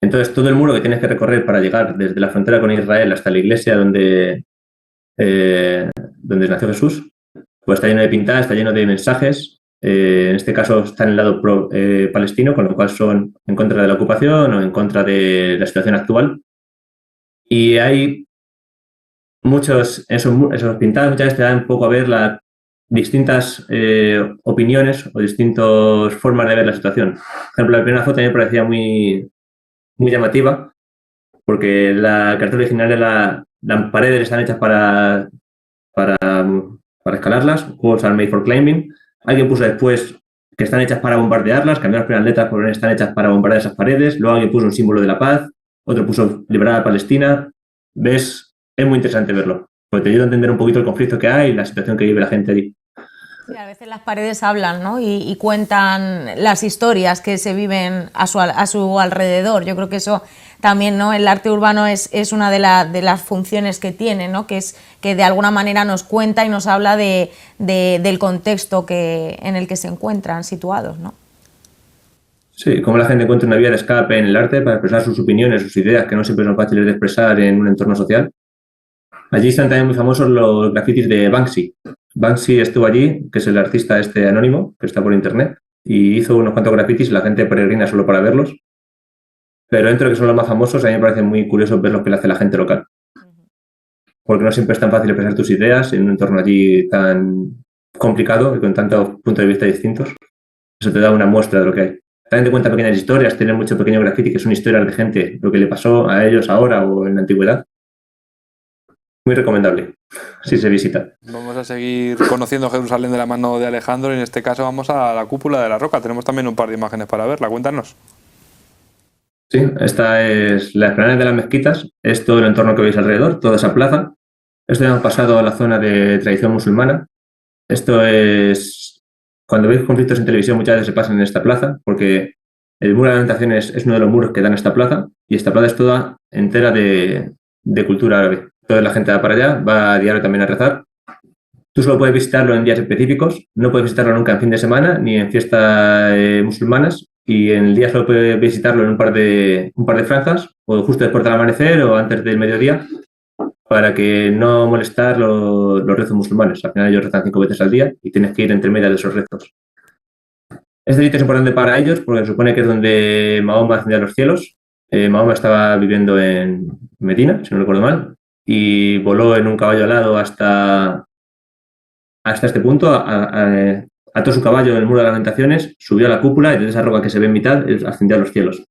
[SPEAKER 4] Entonces, todo el muro que tienes que recorrer para llegar desde la frontera con Israel hasta la iglesia donde nació Jesús, pues está lleno de pintadas, está lleno de mensajes. En este caso está en el lado palestino, con lo cual son en contra de la ocupación o en contra de la situación actual. Y hay esos pintadas muchas veces te dan un poco a ver las distintas opiniones o distintas formas de ver la situación. Por ejemplo, la primera foto me parecía muy, muy llamativa, porque la carta original de las paredes están hechas para escalarlas, walls are made for climbing. Alguien puso después que están hechas para bombardearlas, cambió las primeras letras por están hechas para bombardear esas paredes, luego alguien puso un símbolo de la paz, otro puso liberar a Palestina. ¿Ves? Es muy interesante verlo, porque te ayuda a entender un poquito el conflicto que hay y la situación que vive la gente allí.
[SPEAKER 2] Sí, a veces las paredes hablan, ¿no? y cuentan las historias que se viven a su alrededor. Yo creo que eso también, ¿no? El arte urbano es una de las funciones que tiene, ¿no? Que es que de alguna manera nos cuenta y nos habla del contexto en el que se encuentran situados, ¿no?
[SPEAKER 4] Sí, cómo la gente encuentra una vía de escape en el arte para expresar sus opiniones, sus ideas, que no siempre son fáciles de expresar en un entorno social. Allí están también muy famosos los grafitis de Banksy. Banksy estuvo allí, que es el artista este anónimo, que está por internet, y hizo unos cuantos grafitis y la gente peregrina solo para verlos. Pero dentro de que son los más famosos, a mí me parece muy curioso ver lo que le hace la gente local. Porque no siempre es tan fácil expresar tus ideas en un entorno allí tan complicado y con tantos puntos de vista distintos. Eso te da una muestra de lo que hay. También te cuenta pequeñas historias, tienen muchos pequeños grafitis que son historias de gente, lo que le pasó a ellos ahora o en la antigüedad. Muy recomendable, si se visita.
[SPEAKER 3] Vamos a seguir conociendo Jerusalén de la mano de Alejandro y en este caso vamos a la cúpula de la roca. Tenemos también un par de imágenes para verla, cuéntanos.
[SPEAKER 4] Sí, esta es la explanada de las mezquitas, es todo el entorno que veis alrededor, toda esa plaza. Esto ya hemos pasado a la zona de tradición musulmana. Esto es, cuando veis conflictos en televisión muchas veces se pasan en esta plaza, porque el muro de lamentaciones es uno de los muros que dan esta plaza, y esta plaza es toda entera de cultura árabe. Toda la gente va para allá, va a diario también a rezar. Tú solo puedes visitarlo en días específicos, no puedes visitarlo nunca en fin de semana ni en fiestas musulmanas, y en el día solo puedes visitarlo en un par de franjas, o justo después del amanecer o antes del mediodía, para que no molestar los rezos musulmanes. Al final ellos rezan 5 veces al día y tienes que ir entre medias de esos rezos. Este sitio es importante para ellos porque se supone que es donde Mahoma ascendió a los cielos. Mahoma estaba viviendo en Medina, si no recuerdo mal, y voló en un caballo alado hasta este punto, ató su caballo en el muro de lamentaciones, subió a la cúpula y desde esa roca que se ve en mitad ascendió a los cielos.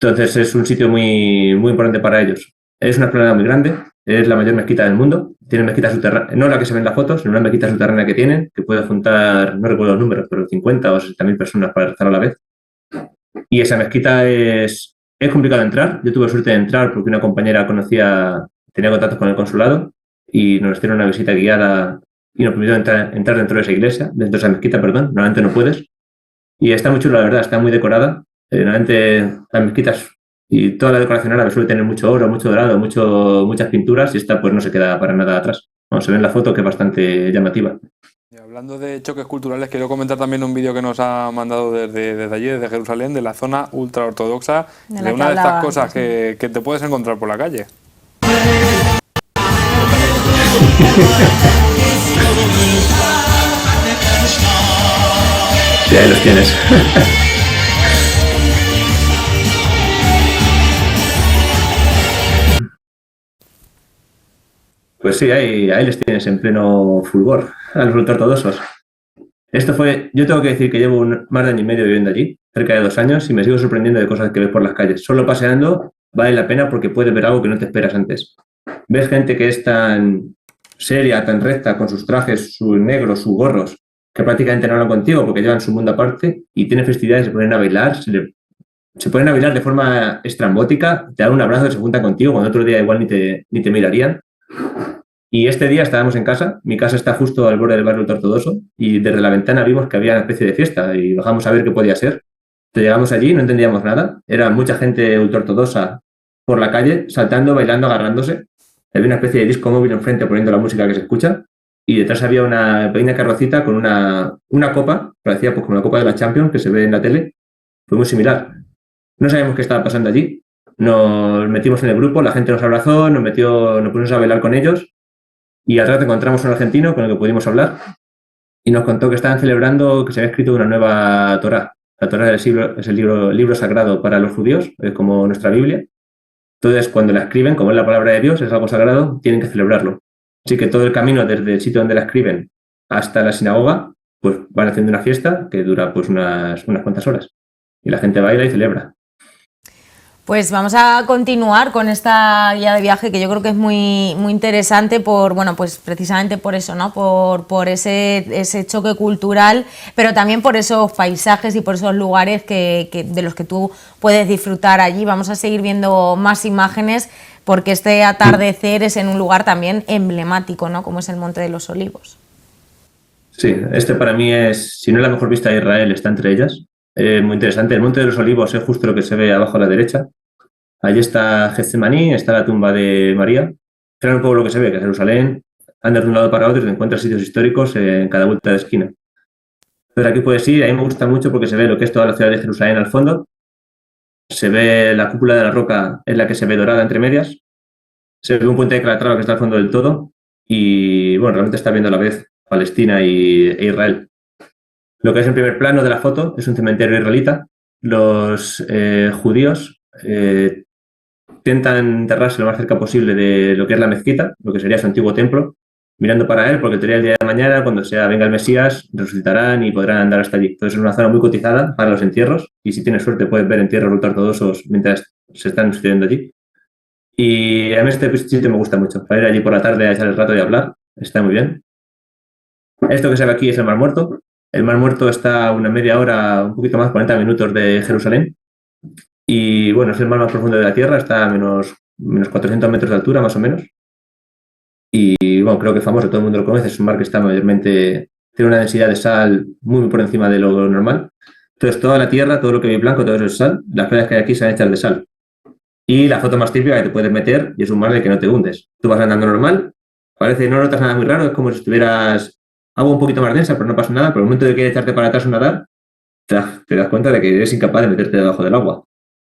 [SPEAKER 4] Entonces es un sitio muy, muy importante para ellos. Es una explanada muy grande, es la mayor mezquita del mundo. Tiene mezquita subterránea, no la que se ve en la foto, sino una mezquita subterránea que tienen, que puede juntar, no recuerdo los números, pero 50 o 60.000 personas para rezar a la vez. Y esa mezquita es complicado entrar. Yo tuve suerte de entrar porque una compañera tenía contactos con el consulado y nos hicieron una visita guiada y nos permitió entrar dentro de esa iglesia, dentro de esa mezquita, perdón. Normalmente no puedes. Y está muy chula, la verdad, está muy decorada. Normalmente las mezquitas y toda la decoración árabe suele tener mucho oro, mucho dorado, muchas pinturas y esta pues no se queda para nada atrás. Bueno, se ve en la foto que es bastante llamativa.
[SPEAKER 3] Y hablando de choques culturales, quiero comentar también un vídeo que nos ha mandado desde allí, desde Jerusalén, de la zona ultraortodoxa, de una de estas cosas que te puedes encontrar por la calle.
[SPEAKER 4] Sí, ahí los tienes. Pues sí, ahí les tienes en pleno fulgor, a los ultraortodoxos. Yo tengo que decir que llevo más de año y medio viviendo allí, cerca de 2 años, y me sigo sorprendiendo de cosas que ves por las calles. Solo paseando vale la pena porque puedes ver algo que no te esperas antes. Ves gente que es tan seria, tan recta, con sus trajes, sus negros, sus gorros, que prácticamente no hablan contigo porque llevan su mundo aparte y tienen festividades, se ponen a bailar, se ponen a bailar de forma estrambótica, te dan un abrazo y se juntan contigo, cuando otro día igual ni te mirarían. Y este día estábamos en casa, mi casa está justo al borde del barrio ultraortodoxo y desde la ventana vimos que había una especie de fiesta y bajamos a ver qué podía ser. Entonces llegamos allí, no entendíamos nada, era mucha gente ultraortodoxa por la calle, saltando, bailando, agarrándose. Había una especie de disco móvil enfrente poniendo la música que se escucha y detrás había una pequeña carrocita con una copa, parecía pues como la copa de la Champions que se ve en la tele, fue muy similar. No sabíamos qué estaba pasando allí, nos metimos en el grupo, la gente nos abrazó, nos pusimos a bailar con ellos. Y atrás encontramos un argentino con el que pudimos hablar y nos contó que estaban celebrando que se había escrito una nueva Torá. La Torá es el libro sagrado para los judíos, es como nuestra Biblia. Entonces, cuando la escriben, como es la palabra de Dios, es algo sagrado, tienen que celebrarlo. Así que todo el camino desde el sitio donde la escriben hasta la sinagoga, pues van haciendo una fiesta que dura pues unas cuantas horas. Y la gente baila y celebra.
[SPEAKER 2] Pues vamos a continuar con esta guía de viaje que yo creo que es muy, muy interesante pues precisamente por eso, ¿no? Por ese choque cultural, pero también por esos paisajes y por esos lugares de los que tú puedes disfrutar allí. Vamos a seguir viendo más imágenes porque este atardecer es en un lugar también emblemático, ¿no? Como es el Monte de los Olivos.
[SPEAKER 4] Sí, este para mí si no es la mejor vista de Israel, está entre ellas. Muy interesante. El Monte de los Olivos es justo lo que se ve abajo a la derecha. Allí está Getsemaní, está la tumba de María. Era un poco lo que se ve, que Jerusalén, andas de un lado para otro y te encuentras sitios históricos en cada vuelta de esquina. Entonces aquí puedes ir, a mí me gusta mucho porque se ve lo que es toda la ciudad de Jerusalén al fondo. Se ve la cúpula de la roca, es la que se ve dorada entre medias. Se ve un puente de Calatrava que está al fondo del todo. Y bueno, realmente está viendo a la vez Palestina e Israel. Lo que es en primer plano de la foto es un cementerio israelita. Los judíos intentan enterrarse lo más cerca posible de lo que es la mezquita, lo que sería su antiguo templo, mirando para él, porque en teoría el día de mañana, cuando venga el Mesías, resucitarán y podrán andar hasta allí. Entonces es una zona muy cotizada para los entierros y si tienes suerte puedes ver entierros ultraortodoxos mientras se están sucediendo allí. Y a mí este sitio me gusta mucho, para ir allí por la tarde a echar el rato y hablar, está muy bien. Esto que se ve aquí es el Mar Muerto. El Mar Muerto está a una media hora, un poquito más, 40 minutos de Jerusalén. Y bueno, es el mar más profundo de la Tierra, está a menos 400 metros de altura, más o menos. Y bueno, creo que es famoso, todo el mundo lo conoce, es un mar que está mayormente, tiene una densidad de sal muy por encima de lo normal. Entonces, toda la Tierra, todo lo que ve blanco, todo eso es sal. Las playas que hay aquí están hechas de sal. Y la foto más típica que te puedes meter y es un mar de que no te hundes. Tú vas andando normal, parece que no notas nada muy raro, es como si estuvieras agua un poquito más densa, pero no pasa nada. Pero el momento de que echarte para atrás o nadar, te das cuenta de que eres incapaz de meterte debajo del agua.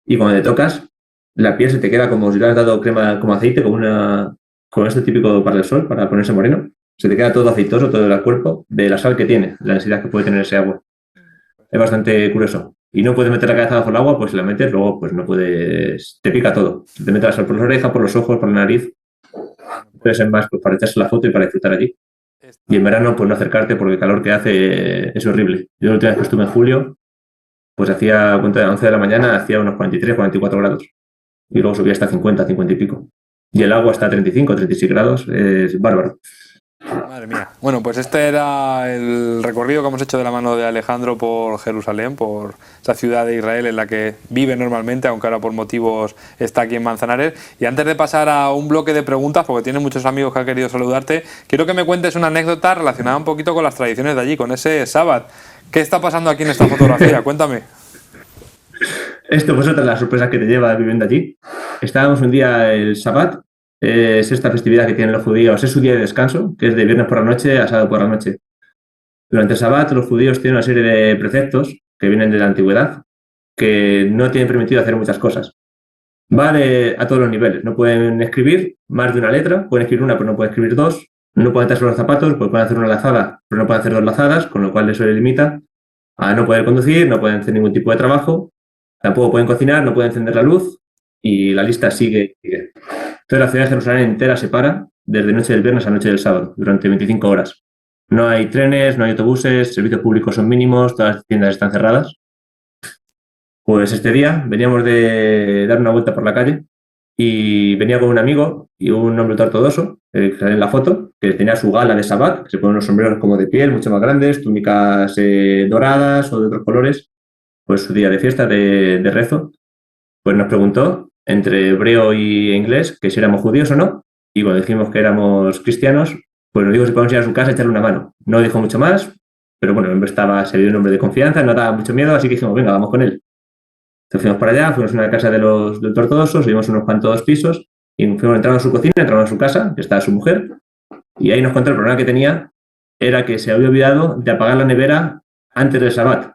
[SPEAKER 4] Y cuando te tocas, la piel se te queda como si le has dado crema, como aceite, con esto típico para el sol, para ponerse moreno. Se te queda todo aceitoso, todo el cuerpo, de la sal que tiene, la densidad que puede tener ese agua. Es bastante curioso. Y no puedes meter la cabeza bajo el agua, pues si la metes, luego pues no puedes, te pica todo. Te metes por las orejas, por los ojos, por la nariz. Puede ser más pues, para echarse la foto y para disfrutar allí. Y en verano, pues no acercarte porque el calor que hace es horrible. Yo la última vez que estuve en julio, pues hacía, a cuenta de 11 de la mañana, hacía unos 43, 44 grados. Y luego subía hasta 50, 50 y pico. Y el agua está a 35, 36 grados, es bárbaro.
[SPEAKER 3] Madre mía. Bueno, pues este era el recorrido que hemos hecho de la mano de Alejandro por Jerusalén, por esa ciudad de Israel en la que vive normalmente, aunque ahora por motivos está aquí en Manzanares. Y antes de pasar a un bloque de preguntas, porque tienes muchos amigos que han querido saludarte, quiero que me cuentes una anécdota relacionada un poquito con las tradiciones de allí, con ese sábado. ¿Qué está pasando aquí en esta fotografía? Cuéntame.
[SPEAKER 4] Esto pues otra de las sorpresas que te lleva viviendo allí. Estábamos un día el Shabbat, es esta festividad que tienen los judíos, es su día de descanso, que es de viernes por la noche a sábado por la noche. Durante el Shabbat los judíos tienen una serie de preceptos que vienen de la antigüedad que no tienen permitido hacer muchas cosas. Va a todos los niveles, no pueden escribir más de una letra, pueden escribir una pero no pueden escribir dos, no pueden atarse los zapatos, pues pueden hacer una lazada pero no pueden hacer dos lazadas, con lo cual eso les limita a no poder conducir, no pueden hacer ningún tipo de trabajo. Tampoco pueden cocinar, no pueden encender la luz y la lista sigue. Entonces la ciudad de Jerusalén entera se para desde noche del viernes a noche del sábado, durante 25 horas. No hay trenes, no hay autobuses, servicios públicos son mínimos, todas las tiendas están cerradas. Pues este día veníamos de dar una vuelta por la calle y venía con un amigo y un hombre ortodoxo, que sale en la foto, que tenía su gala de Shabbat, que se ponen unos sombreros como de piel, mucho más grandes, túnicas doradas o de otros colores, pues su día de fiesta, de rezo, pues nos preguntó entre hebreo y inglés que si éramos judíos o no, y cuando dijimos que éramos cristianos, pues nos dijo si podíamos ir a su casa a echarle una mano. No dijo mucho más, pero bueno, el hombre se vio un hombre de confianza, no daba mucho miedo, así que dijimos, venga, vamos con él. Entonces fuimos para allá, fuimos a una casa de los ortodoxos, subimos unos cuantos pisos, y entramos a su cocina, entramos a su casa, que estaba su mujer, y ahí nos contó el problema que tenía, era que se había olvidado de apagar la nevera antes del Shabbat.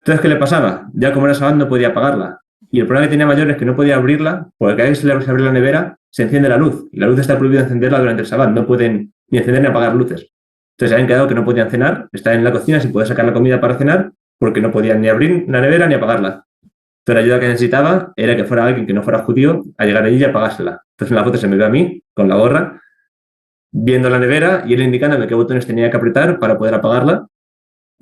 [SPEAKER 4] Entonces, ¿qué le pasaba? Ya como era Shabbat no podía apagarla. Y el problema que tenía mayor es que no podía abrirla, porque cada vez que se le abre la nevera, se enciende la luz. Y la luz está prohibido encenderla durante el Shabbat. No pueden ni encender ni apagar luces. Entonces, se habían quedado que no podían cenar, estaban en la cocina sin poder sacar la comida para cenar, porque no podían ni abrir la nevera ni apagarla. Entonces, la ayuda que necesitaba era que fuera alguien que no fuera judío a llegar allí y apagársela. Entonces, en la foto se me ve a mí, con la gorra, viendo la nevera y él indicándome qué botones tenía que apretar para poder apagarla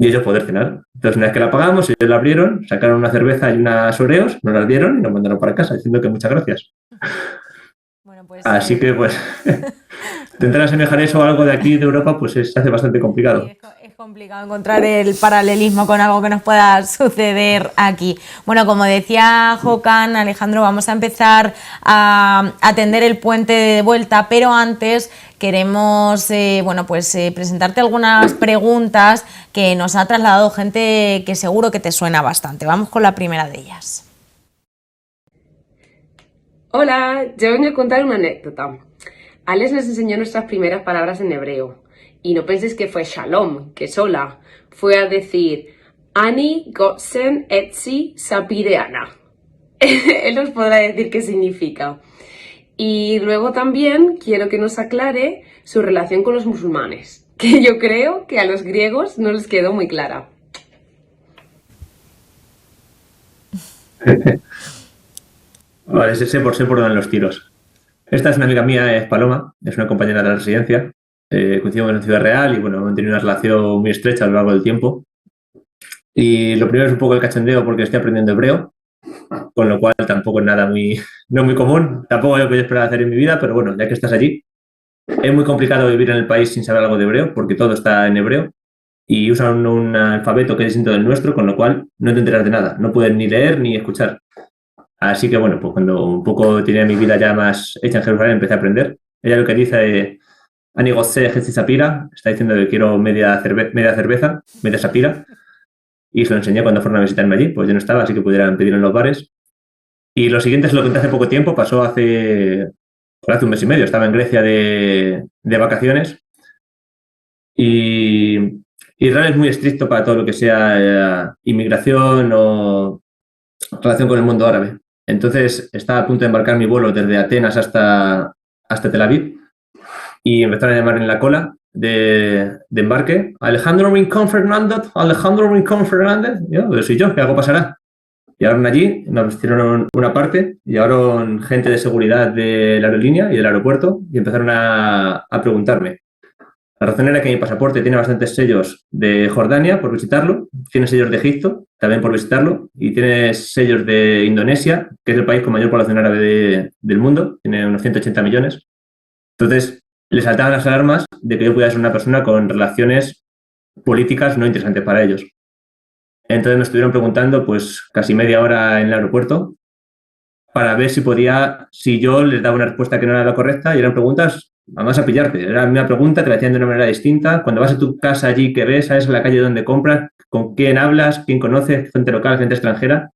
[SPEAKER 4] y ellos poder cenar. Entonces, una vez que la apagamos, ellos la abrieron, sacaron una cerveza y unas Oreos, nos las dieron y nos mandaron para casa, diciendo que muchas gracias.
[SPEAKER 2] Bueno, pues,
[SPEAKER 4] así que, pues, intentar asemejar eso a algo de aquí, de Europa, pues se hace bastante complicado.
[SPEAKER 2] Sí, es complicado encontrar el paralelismo con algo que nos pueda suceder aquí. Bueno, como decía Jokan, Alejandro, vamos a empezar a atender el puente de vuelta, pero antes queremos presentarte algunas preguntas que nos ha trasladado gente que seguro que te suena bastante. Vamos con la primera de ellas.
[SPEAKER 7] Hola, yo vengo a contar una anécdota. Alex nos enseñó nuestras primeras palabras en hebreo. Y no penséis que fue shalom, que sola. Fue a decir, Ani Gotzen Etzi Sapireana. Él nos podrá decir qué significa. Y luego también quiero que nos aclare su relación con los musulmanes, que yo creo que a los griegos no les quedó muy clara.
[SPEAKER 4] Vale, sé por dónde van los tiros. Esta es una amiga mía, es Paloma, es una compañera de la residencia. Coincidimos en Ciudad Real y bueno, hemos tenido una relación muy estrecha a lo largo del tiempo. Y lo primero es un poco el cachondeo porque estoy aprendiendo hebreo, con lo cual tampoco es nada no muy común. Tampoco es lo que yo esperaba hacer en mi vida, pero bueno, ya que estás allí, es muy complicado vivir en el país sin saber algo de hebreo porque todo está en hebreo y usan un alfabeto que es distinto del nuestro, con lo cual no te enteras de nada. No puedes ni leer ni escuchar. Así que bueno, pues cuando un poco tenía mi vida ya más hecha en Jerusalén, empecé a aprender. Ella lo que dice, Ani Gotze Hetzi Sapira, está diciendo que quiero media cerveza, media sapira, y se lo enseñé cuando fueron a visitarme allí, pues yo no estaba, así que pudieran pedirlo en los bares. Y lo siguiente se lo conté hace poco tiempo, pasó hace un mes y medio, estaba en Grecia de vacaciones, y Israel es muy estricto para todo lo que sea inmigración o relación con el mundo árabe. Entonces estaba a punto de embarcar mi vuelo desde Atenas hasta Tel Aviv y empezaron a llamar en la cola de embarque, Alejandro Rincón Fernández, Alejandro Rincón Fernández. Yo, pues soy yo, ¿qué algo pasará? Llegaron allí, nos hicieron una parte, llegaron gente de seguridad de la aerolínea y del aeropuerto y empezaron a preguntarme. La razón era que mi pasaporte tiene bastantes sellos de Jordania por visitarlo, tiene sellos de Egipto también por visitarlo y tiene sellos de Indonesia, que es el país con mayor población árabe del mundo, tiene unos 180 millones. Entonces, les saltaban las alarmas de que yo pudiera ser una persona con relaciones políticas no interesantes para ellos. Entonces me estuvieron preguntando pues casi media hora en el aeropuerto para ver si yo les daba una respuesta que no era la correcta y eran preguntas además a pillarte. Era una pregunta, te la hacían de una manera distinta. Cuando vas a tu casa allí, ¿qué ves? ¿Sabes la calle donde compras? ¿Con quién hablas? ¿Quién conoces? ¿Gente local? ¿Gente extranjera?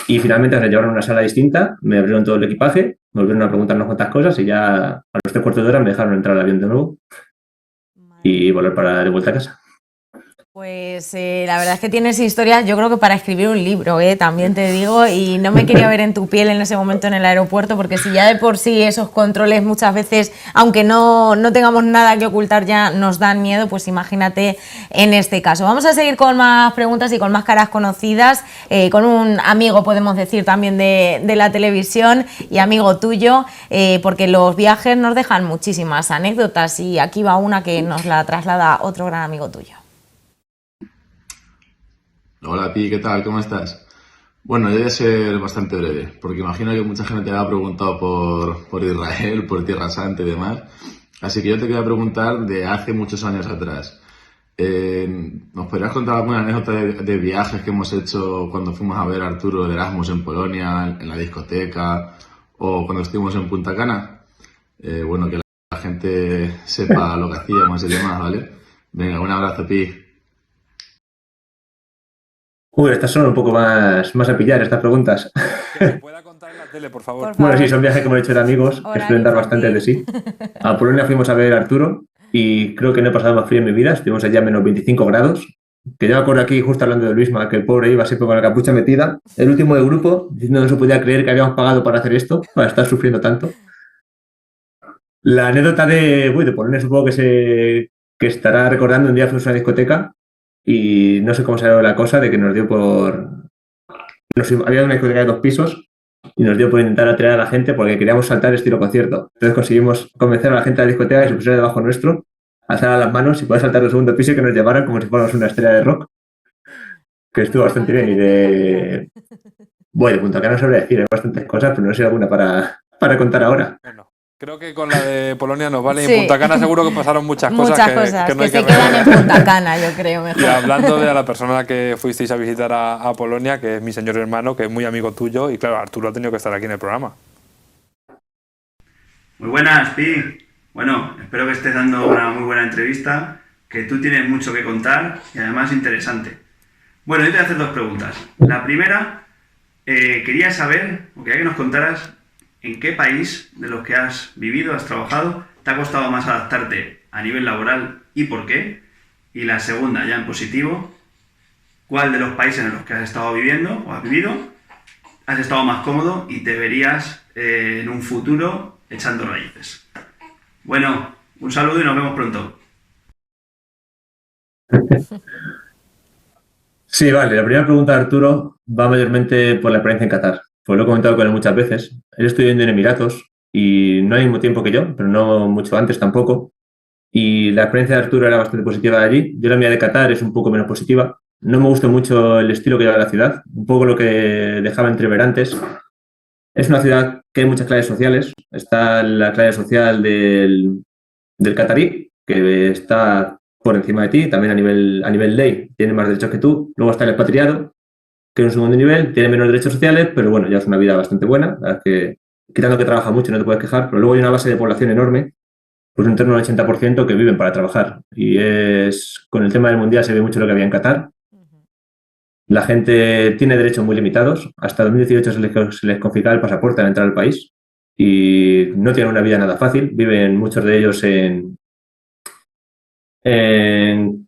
[SPEAKER 4] Y finalmente me llevaron a una sala distinta, me abrieron todo el equipaje, me volvieron a preguntar unas cuantas cosas y ya a los 3 cuartos de hora me dejaron entrar al avión de nuevo y volver de vuelta a casa.
[SPEAKER 2] Pues la verdad es que tienes historias, yo creo que para escribir un libro, también te digo, y no me quería ver en tu piel en ese momento en el aeropuerto, porque si ya de por sí esos controles muchas veces, aunque no tengamos nada que ocultar, ya nos dan miedo, pues imagínate en este caso. Vamos a seguir con más preguntas y con más caras conocidas, con un amigo, podemos decir, también de la televisión y amigo tuyo, porque los viajes nos dejan muchísimas anécdotas y aquí va una que nos la traslada otro gran amigo tuyo.
[SPEAKER 8] Hola Pi, ¿qué tal? ¿Cómo estás? Bueno, yo voy a ser bastante breve, porque imagino que mucha gente te ha preguntado por Israel, por Tierra Santa y demás. Así que yo te quería preguntar de hace muchos años atrás. ¿Nos podrías contar alguna anécdota de viajes que hemos hecho cuando fuimos a ver a Arturo de Erasmus en Polonia, en la discoteca, o cuando estuvimos en Punta Cana? Bueno, que la gente sepa lo que hacíamos y demás, ¿vale? Venga, un abrazo, Pi.
[SPEAKER 4] Estas son un poco más a pillar, estas preguntas.
[SPEAKER 3] Que se pueda contar en la tele, por favor.
[SPEAKER 4] Bueno, sí, son viajes que hemos hecho de amigos, que suelen dar bastante de sí. A Polonia fuimos a ver a Arturo y creo que no he pasado más frío en mi vida. Estuvimos allá a menos 25 grados. Que yo me acuerdo aquí, justo hablando de Luisma, que el pobre iba siempre con la capucha metida. El último del grupo, diciendo que no se podía creer que habíamos pagado para hacer esto, para estar sufriendo tanto. La anécdota de Polonia supongo que estará recordando un día fuimos a una discoteca y no sé cómo salió la cosa de que nos dio había una discoteca de 2 pisos y nos dio por intentar atraer a la gente porque queríamos saltar estilo concierto. Entonces conseguimos convencer a la gente de la discoteca que se pusiera debajo nuestro, alzara las manos y poder saltar del segundo piso y que nos llevaran como si fuéramos una estrella de rock. Que estuvo bastante bien. Y de Punta Cana no sabría decir, hay bastantes cosas, pero no sé alguna para contar ahora.
[SPEAKER 3] Bueno. Creo que con la de Polonia nos vale.
[SPEAKER 2] Sí.
[SPEAKER 3] En Punta Cana seguro que pasaron muchas cosas que no hay
[SPEAKER 2] se
[SPEAKER 3] que
[SPEAKER 2] quedan en Punta Cana, yo creo, mejor.
[SPEAKER 3] Y hablando de la persona que fuisteis a visitar a Polonia, que es mi señor hermano, que es muy amigo tuyo, y claro, Arturo ha tenido que estar aquí en el programa.
[SPEAKER 9] Muy buenas, Pi. Bueno, espero que estés dando una muy buena entrevista, que tú tienes mucho que contar y además interesante. Bueno, yo te voy a hacer 2 preguntas. La primera, quería saber, o quería que nos contaras, ¿en qué país de los que has vivido, has trabajado, te ha costado más adaptarte a nivel laboral y por qué? Y la segunda, ya en positivo, ¿cuál de los países en los que has estado viviendo o has vivido has estado más cómodo y te verías en un futuro echando raíces? Bueno, un saludo y nos vemos pronto.
[SPEAKER 4] Sí, vale. La primera pregunta de Arturo va mayormente por la experiencia en Qatar. Pues lo he comentado con él muchas veces. Él estudió viviendo en Emiratos y no al mismo tiempo que yo, pero no mucho antes tampoco. Y la experiencia de Arturo era bastante positiva de allí. Yo la mía de Qatar es un poco menos positiva. No me gusta mucho el estilo que lleva la ciudad, un poco lo que dejaba entrever antes. Es una ciudad que hay muchas clases sociales. Está la clase social del catarí, que está por encima de ti, también a nivel ley, tiene más derechos que tú. Luego está el expatriado, que en un segundo nivel tiene menos derechos sociales, pero bueno, ya es una vida bastante buena. La verdad es que, quitando que trabaja mucho, no te puedes quejar, pero luego hay una base de población enorme, pues en torno al 80% que viven para trabajar. Y con el tema del mundial se ve mucho lo que había en Qatar. La gente tiene derechos muy limitados. Hasta 2018 se les confiscaba el pasaporte al entrar al país y no tienen una vida nada fácil. Viven muchos de ellos en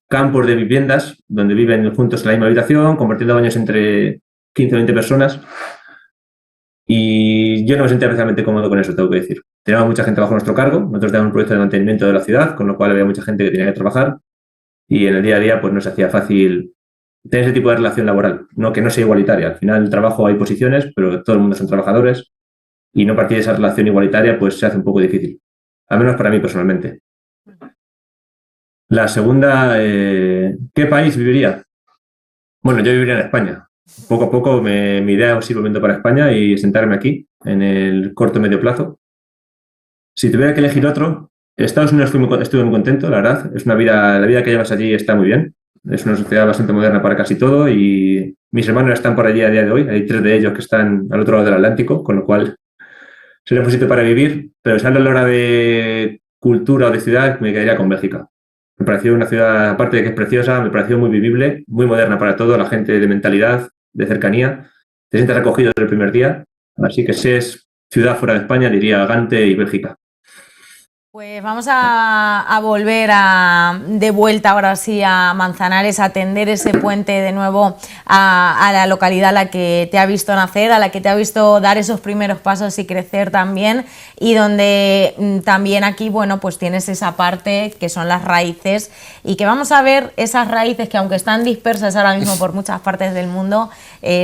[SPEAKER 4] campos de viviendas donde viven juntos en la misma habitación, compartiendo baños entre 15 o 20 personas. Y yo no me sentía especialmente cómodo con eso, tengo que decir. teníamos mucha gente bajo nuestro cargo, nosotros teníamos un proyecto de mantenimiento de la ciudad, con lo cual había mucha gente que tenía que trabajar y en el día a día pues no se hacía fácil tener ese tipo de relación laboral, no que no sea igualitaria. Al final, el trabajo hay posiciones, pero todo el mundo son trabajadores y no partir de esa relación igualitaria pues se hace un poco difícil, al menos para mí personalmente. La segunda, ¿qué país viviría? Bueno, yo viviría en España. Poco a poco mi idea es ir volviendo para España y sentarme aquí en el corto medio plazo. Si tuviera que elegir otro, Estados Unidos estuve muy contento, la verdad. La vida que llevas allí está muy bien. Es una sociedad bastante moderna para casi todo y mis hermanos están por allí a día de hoy. Hay 3 de ellos que están al otro lado del Atlántico, con lo cual sería un sitio para vivir, pero si hablo a la hora de cultura o de ciudad, me quedaría con Bélgica. Me pareció una ciudad, aparte de que es preciosa, me pareció muy vivible, muy moderna para todo, la gente de mentalidad, de cercanía. Te sientes recogido desde el primer día. Así que si es ciudad fuera de España, diría Gante y Bélgica.
[SPEAKER 2] Pues vamos a volver de vuelta ahora sí a Manzanares, a tender ese puente de nuevo a la localidad a la que te ha visto nacer, a la que te ha visto dar esos primeros pasos y crecer también, y donde también aquí, bueno, pues tienes esa parte que son las raíces y que vamos a ver esas raíces que aunque están dispersas ahora mismo por muchas partes del mundo,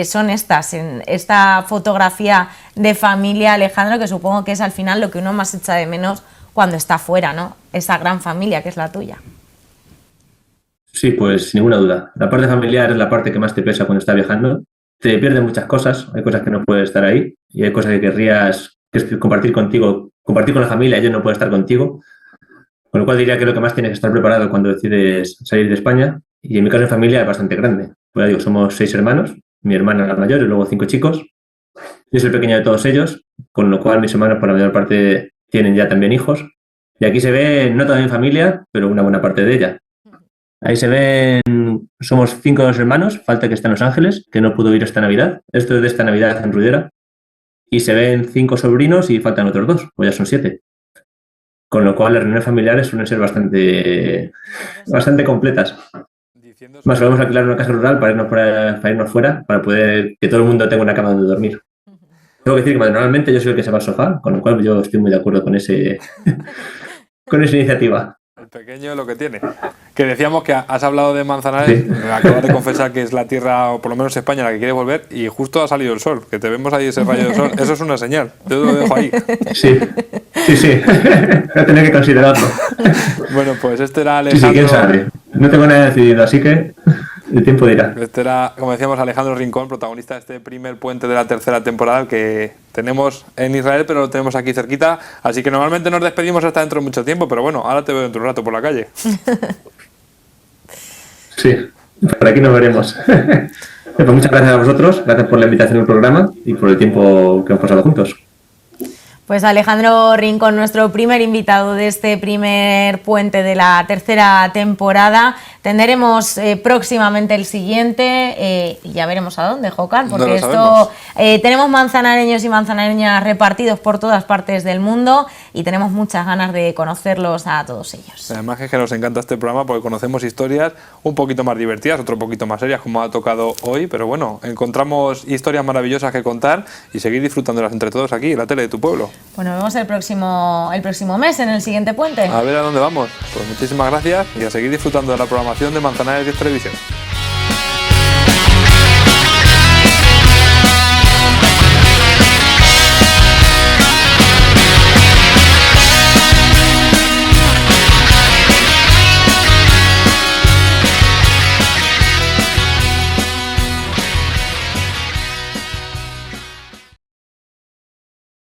[SPEAKER 2] son estas, en esta fotografía de familia, Alejandro, que supongo que es al final lo que uno más echa de menos cuando está fuera, ¿no? Esa gran familia que es la tuya.
[SPEAKER 4] Sí, pues sin ninguna duda. La parte familiar es la parte que más te pesa cuando estás viajando. Te pierden muchas cosas, hay cosas que no puedes estar ahí y hay cosas que querrías compartir contigo, compartir con la familia y yo no puedo estar contigo. Con lo cual diría que lo que más tienes que estar preparado cuando decides salir de España, y en mi caso de familia es bastante grande. Pues digo, somos 6 hermanos, mi hermana la mayor y luego 5 chicos. Yo soy el pequeño de todos ellos, con lo cual mis hermanos por la mayor parte tienen ya también hijos. Y aquí se ve, no toda mi familia, pero una buena parte de ella. Ahí se ven, somos 5 hermanos, falta que está en Los Ángeles, que no pudo ir esta Navidad. Esto es de esta Navidad en Ruidera. Y se ven 5 sobrinos y faltan otros 2, pues ya son 7. Con lo cual las reuniones familiares suelen ser bastante completas. Más vamos a alquilar una casa rural para irnos fuera, para poder que todo el mundo tenga una cama donde dormir. Tengo que decir que normalmente yo soy el que se va al sofá, con lo cual yo estoy muy de acuerdo con esa iniciativa.
[SPEAKER 3] El pequeño es lo que tiene. Que decíamos que has hablado de Manzanares, sí. Me acabas de confesar que es la tierra, o por lo menos España, a la que quieres volver, y justo ha salido el sol, que te vemos ahí ese rayo de sol. Eso es una señal, yo lo dejo ahí.
[SPEAKER 4] Sí. Voy a tener que considerarlo.
[SPEAKER 3] Bueno, pues este era Alejandro.
[SPEAKER 4] Sí, quién sabe. No tengo nada decidido, así que el tiempo dirá.
[SPEAKER 3] Este era, como decíamos, Alejandro Rincón, protagonista de este primer puente de la tercera temporada que tenemos en Israel, pero lo tenemos aquí cerquita. Así que normalmente nos despedimos hasta dentro de mucho tiempo, pero bueno, ahora te veo dentro de un rato por la calle.
[SPEAKER 4] Sí, por aquí nos veremos. Pues muchas gracias a vosotros, gracias por la invitación al programa y por el tiempo que hemos pasado juntos.
[SPEAKER 2] Pues Alejandro Rincón, nuestro primer invitado de este primer puente de la tercera temporada. Tendremos próximamente el siguiente y ya veremos a dónde, Jocan, porque esto tenemos manzanareños y manzanareñas repartidos por todas partes del mundo y tenemos muchas ganas de conocerlos a todos ellos.
[SPEAKER 3] Además es que nos encanta este programa porque conocemos historias un poquito más divertidas, otro poquito más serias como ha tocado hoy, pero bueno, encontramos historias maravillosas que contar y seguir disfrutándolas entre todos aquí en la tele de tu pueblo.
[SPEAKER 2] Pues nos vemos el próximo mes en el siguiente puente.
[SPEAKER 3] A ver a dónde vamos. Pues muchísimas gracias y a seguir disfrutando de la programación de Manzanares 10 Televisión.